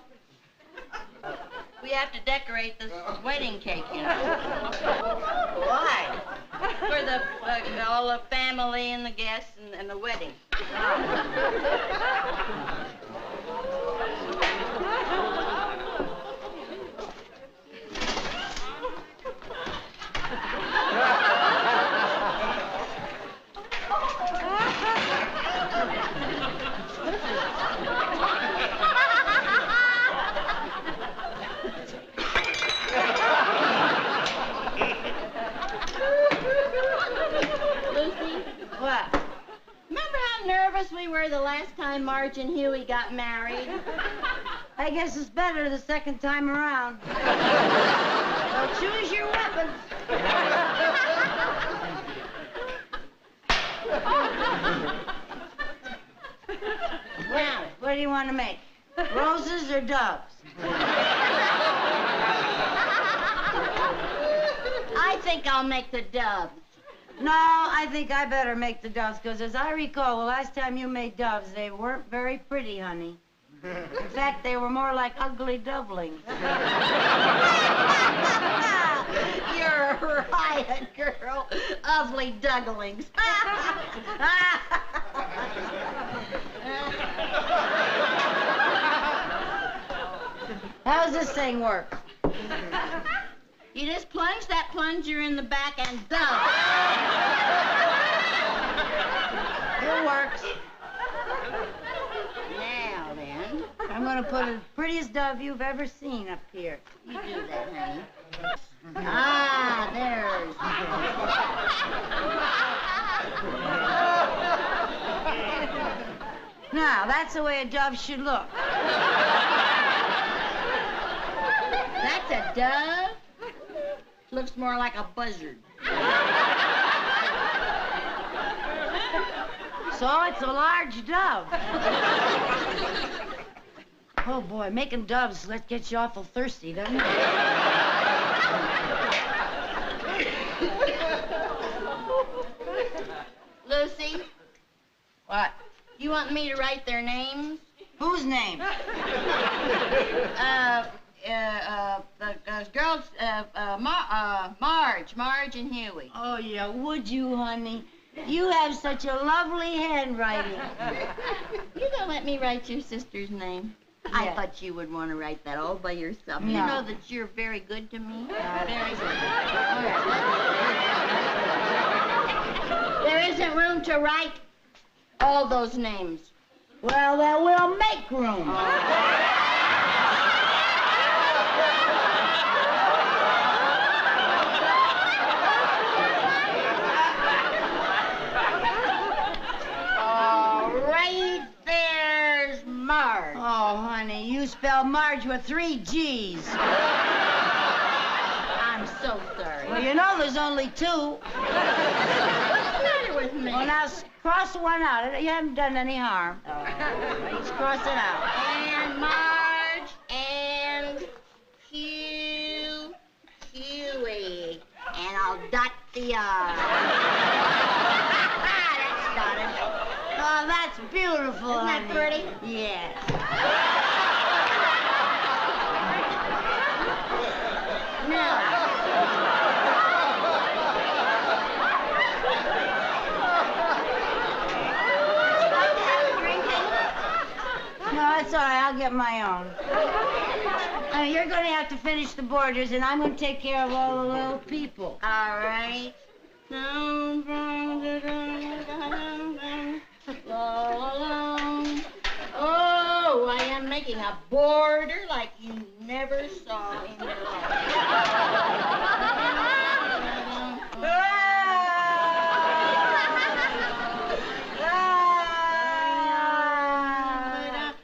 we have to decorate this wedding cake, you know. Why? For the all the family and the guests and the wedding. What? Remember how nervous we were the last time Marge and Huey got married? I guess it's better the second time around. So choose your weapons. Now, what do you want to make? Roses or doves? I think I'll make the doves. No, I think I better make the doves, because as I recall, the last time you made doves, they weren't very pretty, honey. In fact, they were more like ugly dublings. You're a riot, girl. Ugly dugglings. How does this thing work? You just plunge that plunger in the back and dove. It works. Now then, I'm going to put the prettiest dove you've ever seen up here. you do that, honey. Ah, there's. Now, that's the way a dove should look. That's a dove? Looks more like a buzzard. So it's a large dove. Oh, boy, making doves, that gets you awful thirsty, doesn't it? Lucy, What? you want me to write their names? Whose name? The girls, Marge and Huey. Oh, yeah, would you, honey? You have such a lovely handwriting. You gonna let me write your sister's name? I Yeah. thought you would want to write that all by yourself. No. You know that you're very good to me. Very good. There isn't room to write all those names. Well, then we'll make room. Right there's Marge. Oh, honey, you spell Marge with 3 G's. I'm so sorry. Well, you know there's only 2. What's the matter with me? Well, now cross one out. You haven't done any harm. Just cross it out. And Marge and Huey. And I'll dot the R. That's dotted. Oh, that's beautiful, Isn't that honey. pretty? Yeah. down. You're going to have to finish the borders, and I'm going to take care of all the little people. All right. Oh, I am making a border like you never saw in your life.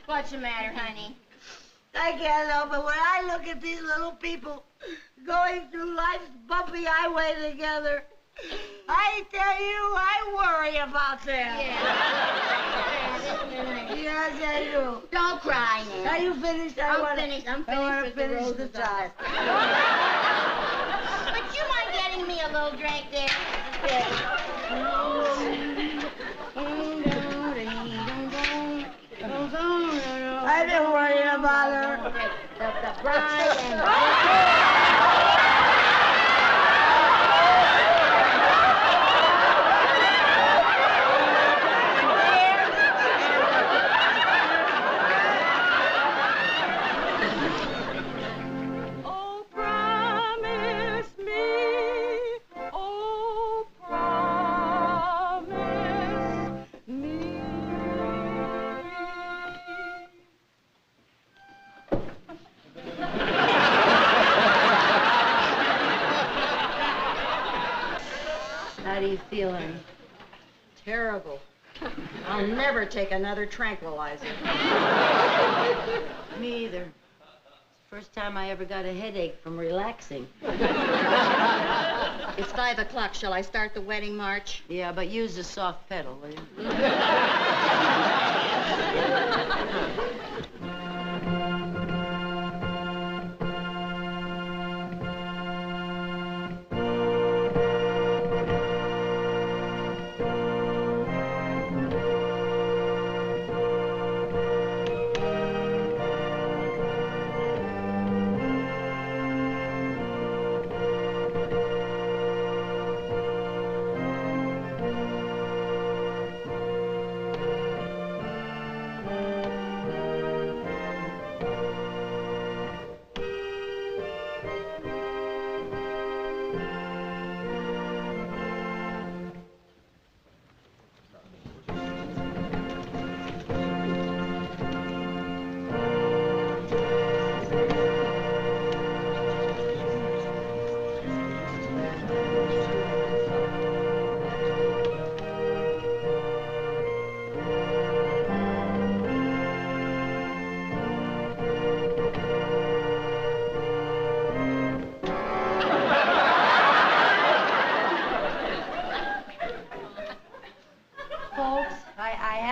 What's the matter, honey? I can't help it when I look at these little people going through life's bumpy highway together. I tell you, I worry about them. Yes, I do. Don't cry now. Are you finished? I'm finished with the roses the top. But you mind getting me a little drink there? I've been worrying about her. The bride and How do you feel, honey? terrible. I'll never take another tranquilizer. Me either. First time I ever got a headache from relaxing. It's 5 o'clock. Shall I start the wedding march? Yeah, but use the soft pedal, will you?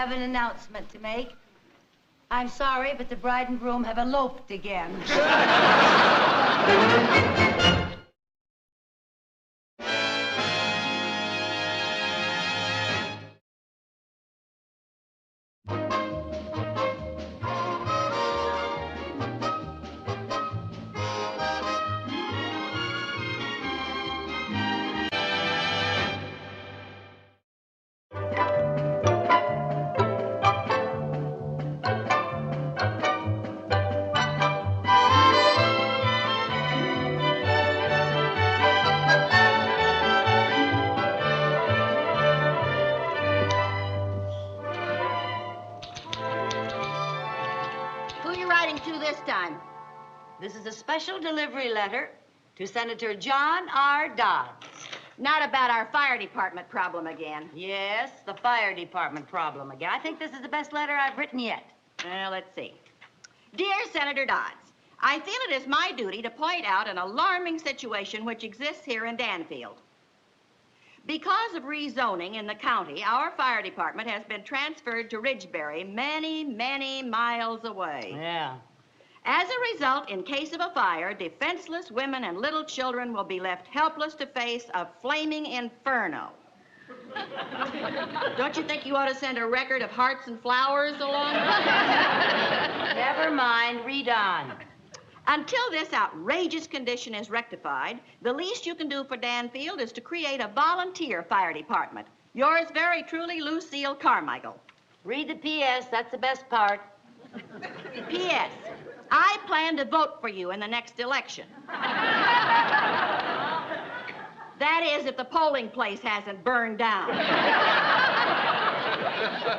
An announcement to make. I'm sorry, but the bride and groom have eloped again. This is a special delivery letter to Senator John R. Dodds. Not about our fire department problem again. Yes, the fire department problem again. I think this is the best letter I've written yet. Well, let's see. Dear Senator Dodds, I feel it is my duty to point out an alarming situation which exists here in Danfield. Because of rezoning in the county, our fire department has been transferred to Ridgebury, many, many miles away. Yeah. As a result, in case of a fire, defenseless women and little children will be left helpless to face a flaming inferno. Don't you think you ought to send a record of hearts and flowers along? Never mind, read on. Until this outrageous condition is rectified, the least you can do for Danfield is to create a volunteer fire department. Yours very truly, Lucille Carmichael. Read the P.S., that's the best part. P.S. I plan to vote for you in the next election. That is, if the polling place hasn't burned down.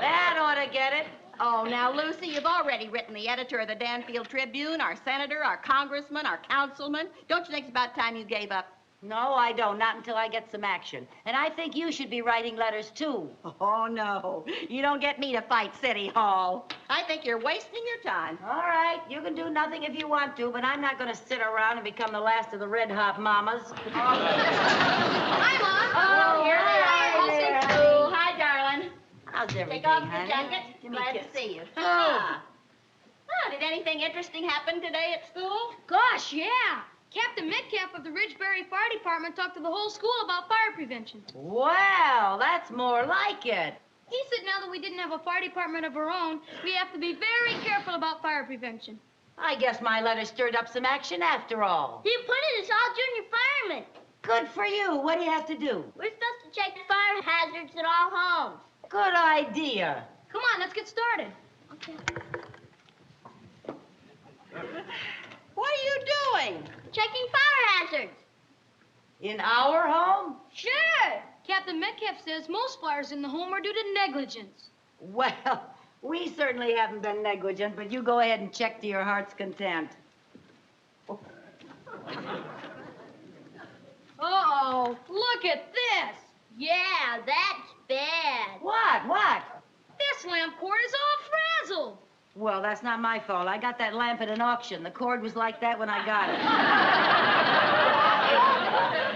That ought to get it. Oh, now, Lucy, you've already written the editor of the Danfield Tribune, our senator, our congressman, our councilman. Don't you think it's about time you gave up? No, I don't. Not until I get some action. And I think you should be writing letters, too. Oh, no. You don't get me to fight City Hall. I think you're wasting your time. All right, you can do nothing if you want to, but I'm not going to sit around and become the last of the Red Hot Mamas. Hi, Mom. Oh, here they are. Oh, hi, darling. How's everything, Take off your honey? jacket. Give me a Glad kiss. to see you. Oh, did anything interesting happen today at school? Gosh, yeah. Captain Metcalf of the Ridgebury Fire Department talked to the whole school about fire prevention. Well, that's more like it. He said now that we didn't have a fire department of our own, we have to be very careful about fire prevention. I guess my letter stirred up some action after all. You put it as all junior firemen. Good for you. What do you have to do? We're supposed to check fire hazards at all homes. Good idea. Come on, let's get started. Okay. What are you doing? Checking fire hazards. In our home? Sure. Captain Metcalf says most fires in the home are due to negligence. Well, we certainly haven't been negligent, but you go ahead and check to your heart's content. Uh-oh, look at this. Yeah, that's bad. What? This lamp cord is all frazzled. Well, that's not my fault. I got that lamp at an auction. The cord was like that when I got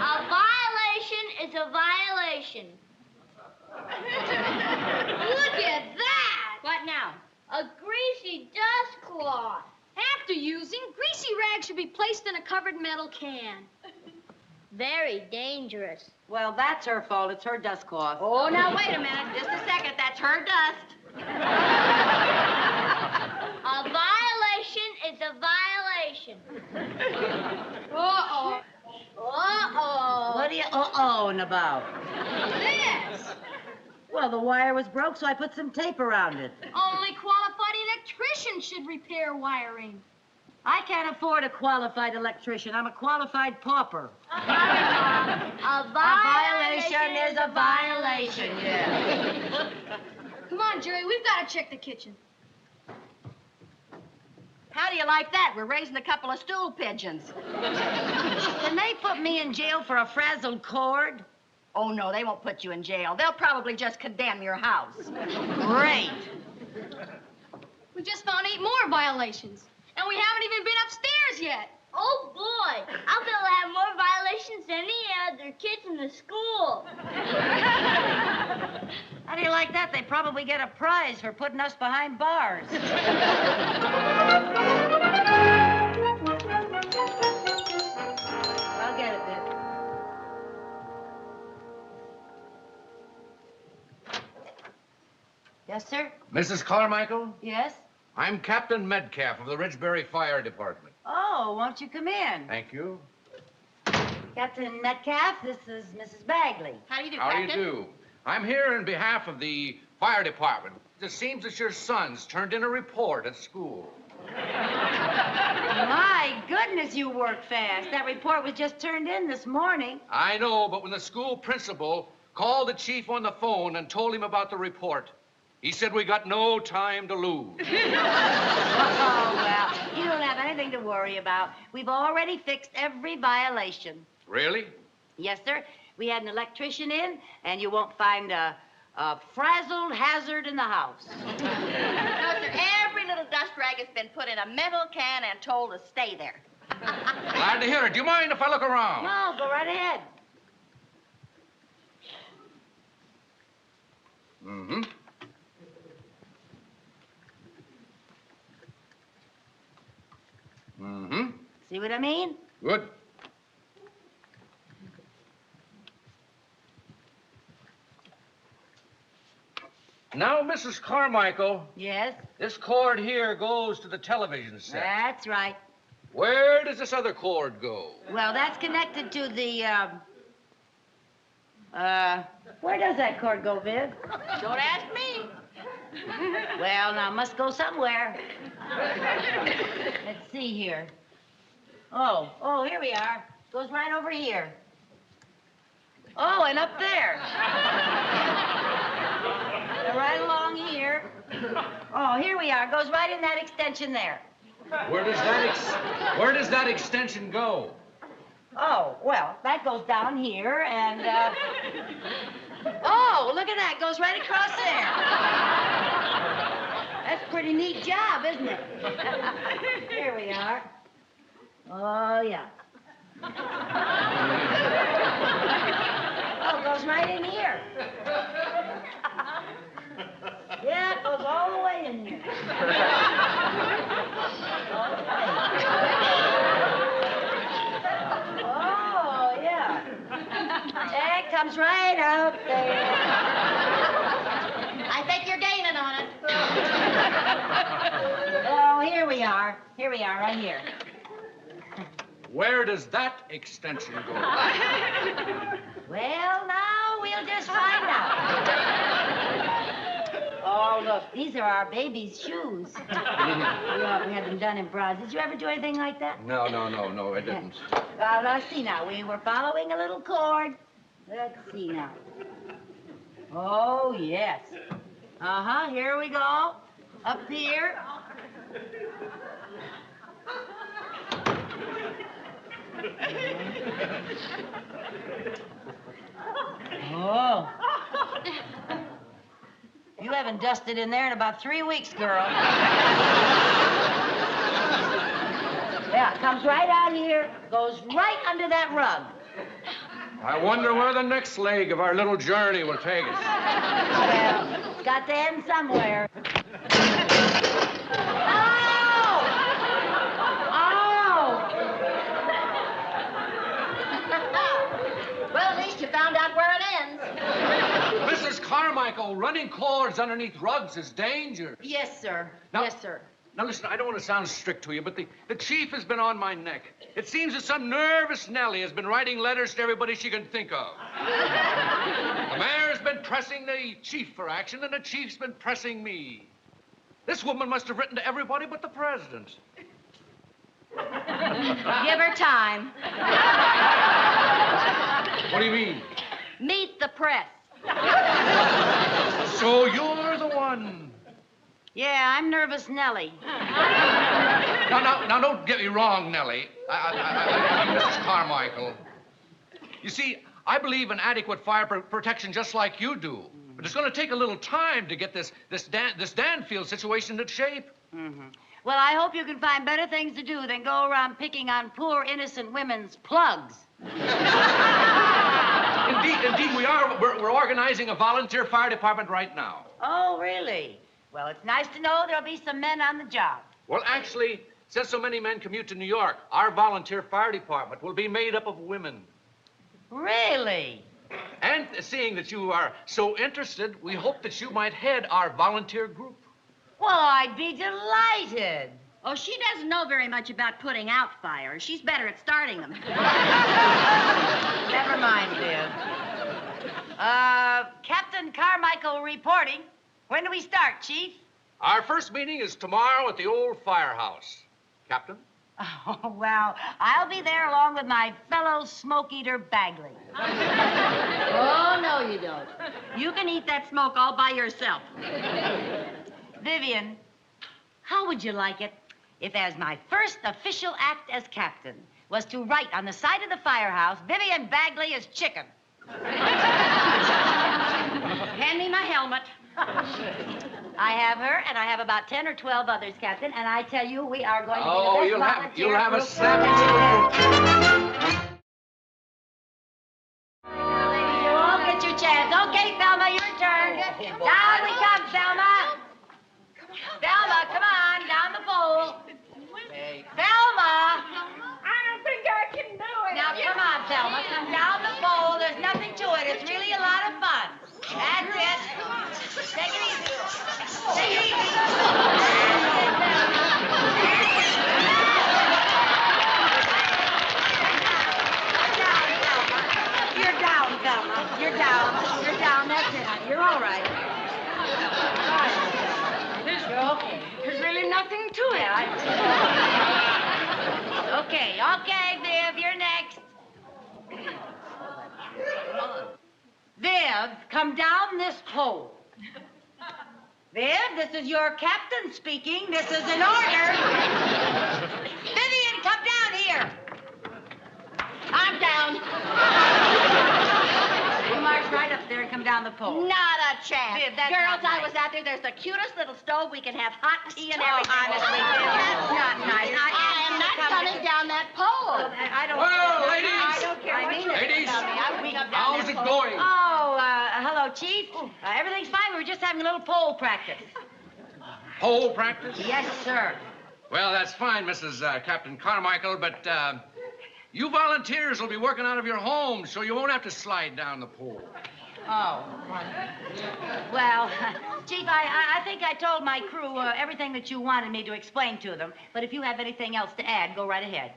A violation is a violation. Look at that. What now? A greasy dust cloth. After using, greasy rags should be placed in a covered metal can. Very dangerous. Well, that's her fault. It's her dust cloth. Oh, now, wait a minute. Just a second. That's her dust. A violation is a violation. Uh-oh. Uh-oh. What are you uh-ohing about? This. Well, the wire was broke, so I put some tape around it. Only qualified electricians should repair wiring. I can't afford a qualified electrician. I'm a qualified pauper. A violation is a violation, yeah. Come on, Jerry, we've got to check the kitchen. How do you like that? We're raising a couple of stool pigeons. Can they put me in jail for a frazzled cord? Oh, no, they won't put you in jail. They'll probably just condemn your house. Great. We just found 8 more violations. And we haven't even been upstairs yet. Oh, boy. I'll be able to have more violations than any other kids in the school. How do you like that? They probably get a prize for putting us behind bars. I'll get it, Viv. Yes, sir? Mrs. Carmichael, Yes? I'm Captain Metcalf of the Ridgebury Fire Department. Oh, won't you come in? Thank you. Captain Metcalf, this is Mrs. Bagley. How do you do, How do Captain? you do? I'm here in behalf of the fire department. It seems that your sons turned in a report at school. My goodness, you work fast. That report was just turned in this morning. I know, but when the school principal called the chief on the phone and told him about the report, he said we got no time to lose. Oh, well, you don't have anything to worry about. We've already fixed every violation. Really? Yes, sir. We had an electrician in, and you won't find a frazzled hazard in the house. No, sir. Every little dust rag has been put in a metal can and told to stay there. Glad to hear it. Do you mind if I look around? No, go right ahead. Mm-hmm. Mm-hmm. See what I mean? Good. Now, Mrs. Carmichael, Yes? this cord here goes to the television set. That's right. Where does this other cord go? Well, that's connected to the, where does that cord go, Viv? Don't ask me. Well, now, must go somewhere. Let's see here. Oh, here we are. Goes right over here. Oh, and up there. And right along here. Oh, here we are. Goes right in that extension there. Where does that extension go? Oh, well, that goes down here and, Oh, look at that. Goes right across there. That's a pretty neat job, isn't it? Here we are. Oh, yeah. Oh, it goes right in here. Yeah, it goes all the way in here. All the way. Oh, yeah. That comes right out there. I think you're gaining on it. Oh, here we are. Here we are, right here. Where does that extension go? Well, now we'll just find out. Oh, look, these are our baby's shoes. We had them done in bronze. Did you ever do anything like that? No, I didn't. Well, now, see now. We were following a little cord. Let's see now. Oh, yes. Uh-huh, here we go. Up here. Oh. You haven't dusted in there in about 3 weeks, girl. Yeah, it comes right out here, goes right under that rug. I wonder where the next leg of our little journey will take us. Well, it's got to end somewhere. Well, at least you found out where it ends. Mrs. Carmichael, running cords underneath rugs is danger. Yes, sir. Now- Yes, sir. Now, listen, I don't want to sound strict to you, but the chief has been on my neck. It seems that some nervous Nellie has been writing letters to everybody she can think of. The mayor's been pressing the chief for action, and the chief's been pressing me. This woman must have written to everybody but the president. Give her time. What do you mean? Meet the press. So you're the one. Yeah, I'm nervous Nellie. Now, don't get me wrong, Nellie. I mean, Mrs. Carmichael. You see, I believe in adequate fire protection just like you do. But it's going to take a little time to get this Danfield situation into shape. Mm-hmm. Well, I hope you can find better things to do than go around picking on poor, innocent women's plugs. Indeed, we are. We're organizing a volunteer fire department right now. Oh, really? Well, it's nice to know there'll be some men on the job. Well, actually, since so many men commute to New York, our volunteer fire department will be made up of women. Really? And seeing that you are so interested, we hope that you might head our volunteer group. Well, I'd be delighted. Oh, she doesn't know very much about putting out fires. She's better at starting them. Never mind, Viv. Captain Carmichael reporting. When do we start, Chief? Our first meeting is tomorrow at the old firehouse. Captain? Oh, well, I'll be there along with my fellow smoke eater Bagley. Oh, no, you don't. You can eat that smoke all by yourself. Vivian, how would you like it if, as my first official act as captain, was to write on the side of the firehouse, Vivian Bagley is chicken? Hand me my helmet. I have her, and I have about 10 or 12 others, Captain, and I tell you, we are going to be the best you'll have a volunteer snappy Ladies, you all get your chance. Okay, Thelma, your turn. Down we come, Thelma. Thelma, come on, down the pole. Thelma! I don't think I can do it. Now, come on, Thelma. Come down the pole. There's nothing to it. It's really a lot of fun. That's it. Take it easy. Take it easy. You're down, Thelma. You're down. You're down. That's it. You're all right. There's really nothing to it. Viv, come down this pole. Viv, this is your captain speaking. This is an order. Vivian, come down here. I'm down. You march right up there and come down the pole. Not a chance. Viv, that's Girls, not I nice. was out there. There's the cutest little stove. We can have hot tea and everything. honestly, Viv, that's not nice. I am not coming down that pole. I don't. Well, ladies. I don't care what you Ladies, tell me. I wouldn't come down how's that it pole. going? Oh, hello, Chief. Everything's fine. We were just having a little pole practice. Pole practice? Yes, sir. Well, that's fine, Mrs. Captain Carmichael, but you volunteers will be working out of your homes, so you won't have to slide down the pole. Oh. Well, Chief, I think I told my crew everything that you wanted me to explain to them. But if you have anything else to add, go right ahead.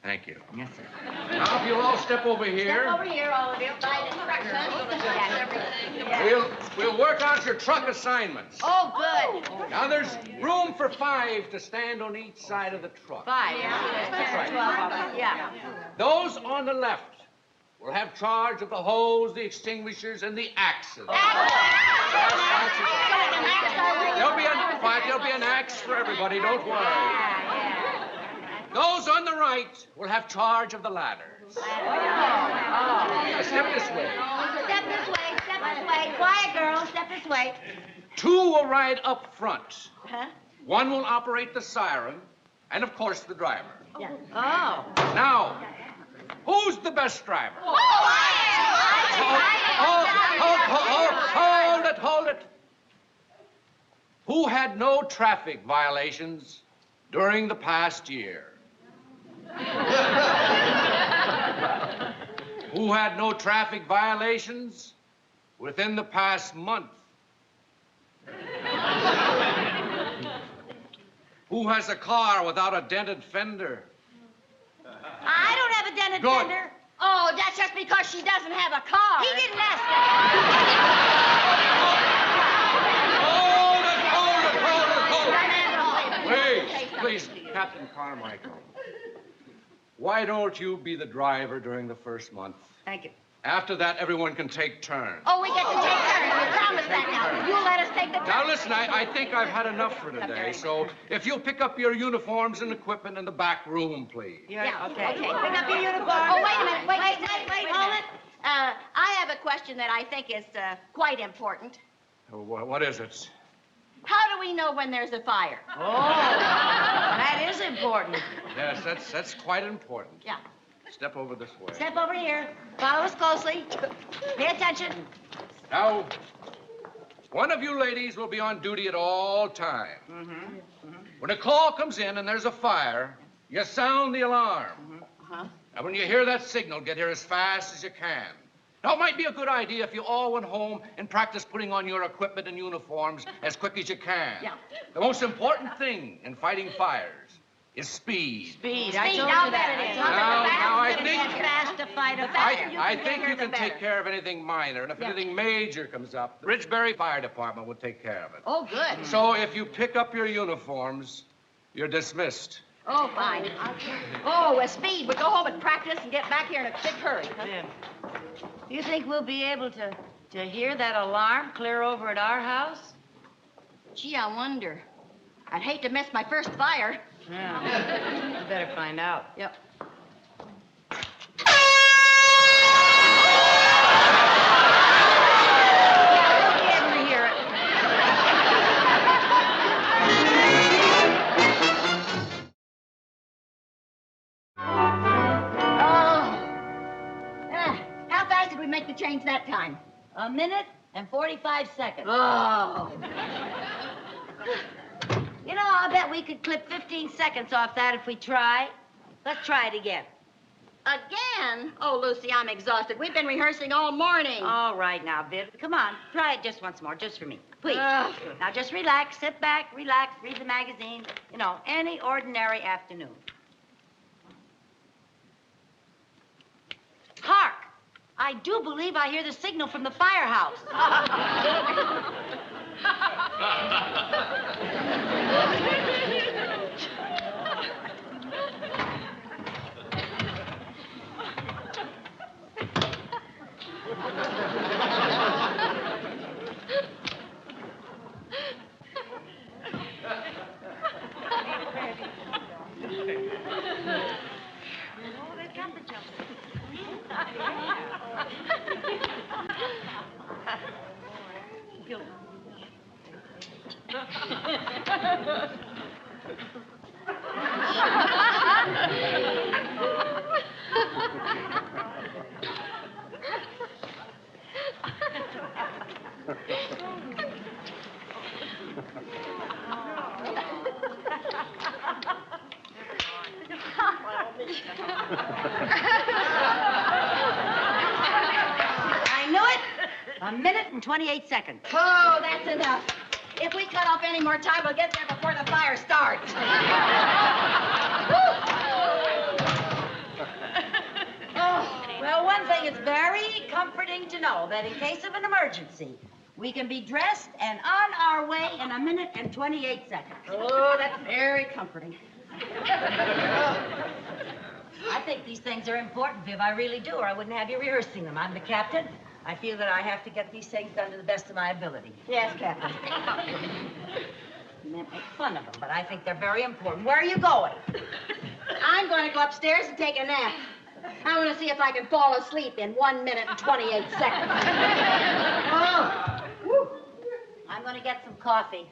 Thank you. Yes, sir. Now, if you'll all step over here. Step over here, all of you. By instructions. We'll work out your truck assignments. Oh, good. Now, there's room for 5 to stand on each side of the truck. 5. That's right. 12. Yeah. Those on the left will have charge of the hose, the extinguishers, and the axes. There'll be an axe for everybody, don't worry. Those on the right will have charge of the ladders. Now, step this way. Step this way. Step this way. Quiet, girls. Step this way. 2 will ride up front. Huh? 1 will operate the siren, and of course the driver. Yeah. Oh. Now, who's the best driver? Oh, Hold it. Who had no traffic violations during the past year? Who had no traffic violations within the past month? Who has a car without a dented fender? I don't have a dented Good. fender. Oh, that's just because she doesn't have a car. He didn't ask Please, Captain Carmichael. Why don't you be the driver during the first month? Thank you. After that, everyone can take turns. Oh, we get to take turns. You promised that now. You let us take the turns. Now, listen, I think I've had enough for today, so if you'll pick up your uniforms and equipment in the back room, please. Yeah, okay. Pick up your uniform. Oh, wait a minute. Wait. Hold it. I have a question that I think is quite important. What is it? How do we know when there's a fire? Oh, that is important. Yes, that's quite important. Yeah. Step over this way. Step over here. Follow us closely. Pay attention. Now, one of you ladies will be on duty at all times. When a call comes in and there's a fire, you sound the alarm. And when you hear that signal, get here as fast as you can. Now, it might be a good idea if you all went home and practiced putting on your equipment and uniforms as quick as you can. Yeah. The most important thing in fighting fires is speed. Speed. I told you you that. that. Now, I It's think... fast to fight a I fire. think you can take care of anything minor, and if anything major comes up, the Ridgebury Fire Department will take care of it. Oh, good. So if you pick up your uniforms, you're dismissed. Oh, fine. Oh, with speed. We go home and practice and get back here in a big hurry. Jim, do you think we'll be able to hear that alarm clear over at our house? Gee, I wonder. I'd hate to miss my first fire. Yeah. You better find out. Yep. How fast did we make the change that time? 1 minute and 45 seconds. Oh. You know, I'll bet we could clip 15 seconds off that if we try. Let's try it again. Again? Oh, Lucy, I'm exhausted. We've been rehearsing all morning. All right now, Viv. Come on. Try it just once more, just for me. Please. Ugh. Now, just relax, sit back, relax, read the magazine. You know, any ordinary afternoon. Hark! I do believe I hear the signal from the firehouse. they've got the jump. I knew it. A minute and 28 seconds. Oh, that's enough. If we cut off any more time, we'll get there before the fire starts. Well, one thing is very comforting to know that in case of an emergency, we can be dressed and on our way in a minute and 28 seconds. Oh, that's very comforting. I think these things are important, Viv. I really do, or I wouldn't have you rehearsing them. I'm the captain. I feel that I have to get these things done to the best of my ability. Yes, Captain. You may make fun of them, but I think they're very important. Where are you going? I'm going to go upstairs and take a nap. I want to see if I can fall asleep in 1 minute and 28 seconds. Oh. Whew. I'm going to get some coffee.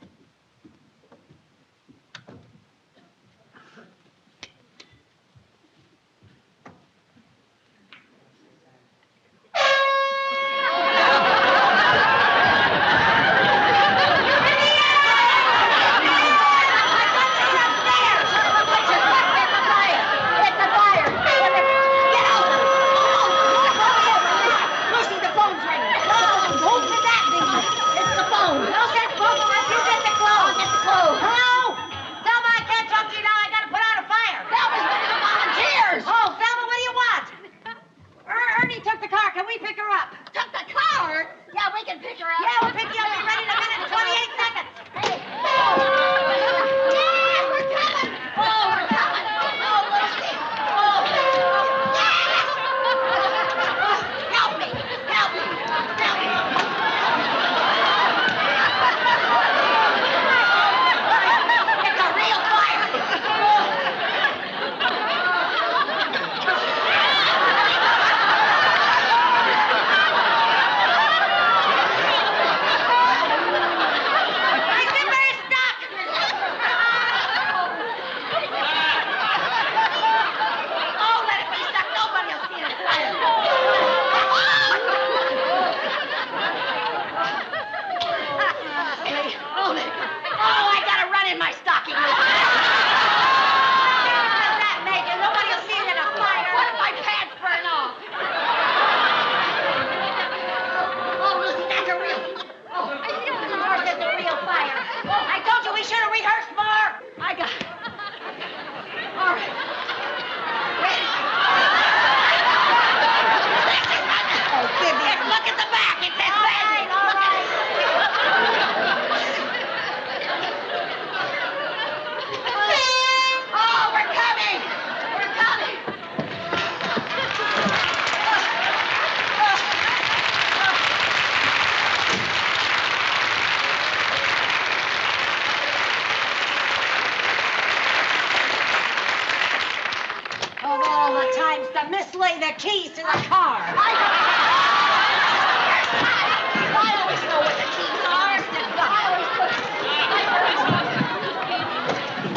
Mislay the keys to the car. I always know what the keys are.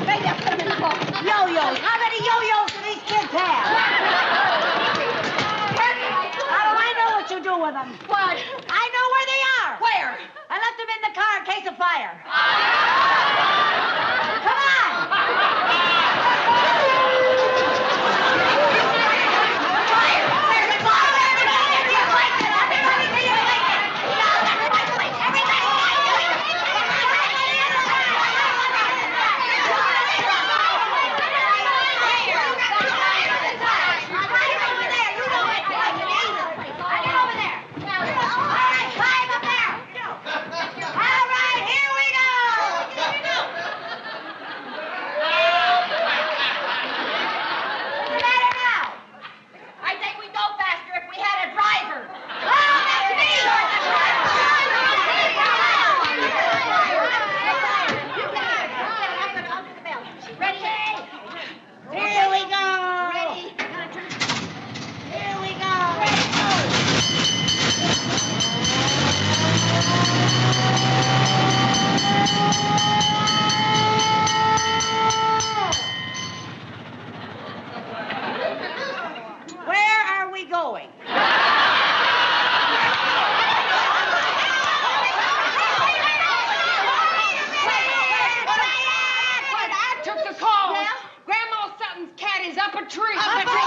Maybe I put them in the book. Yo-yos. How many yo-yos do these kids have? How do I know what you do with them? What? I know where they are. Where? I left them in the car in case of fire. Come on. Up a tree. Up a tree.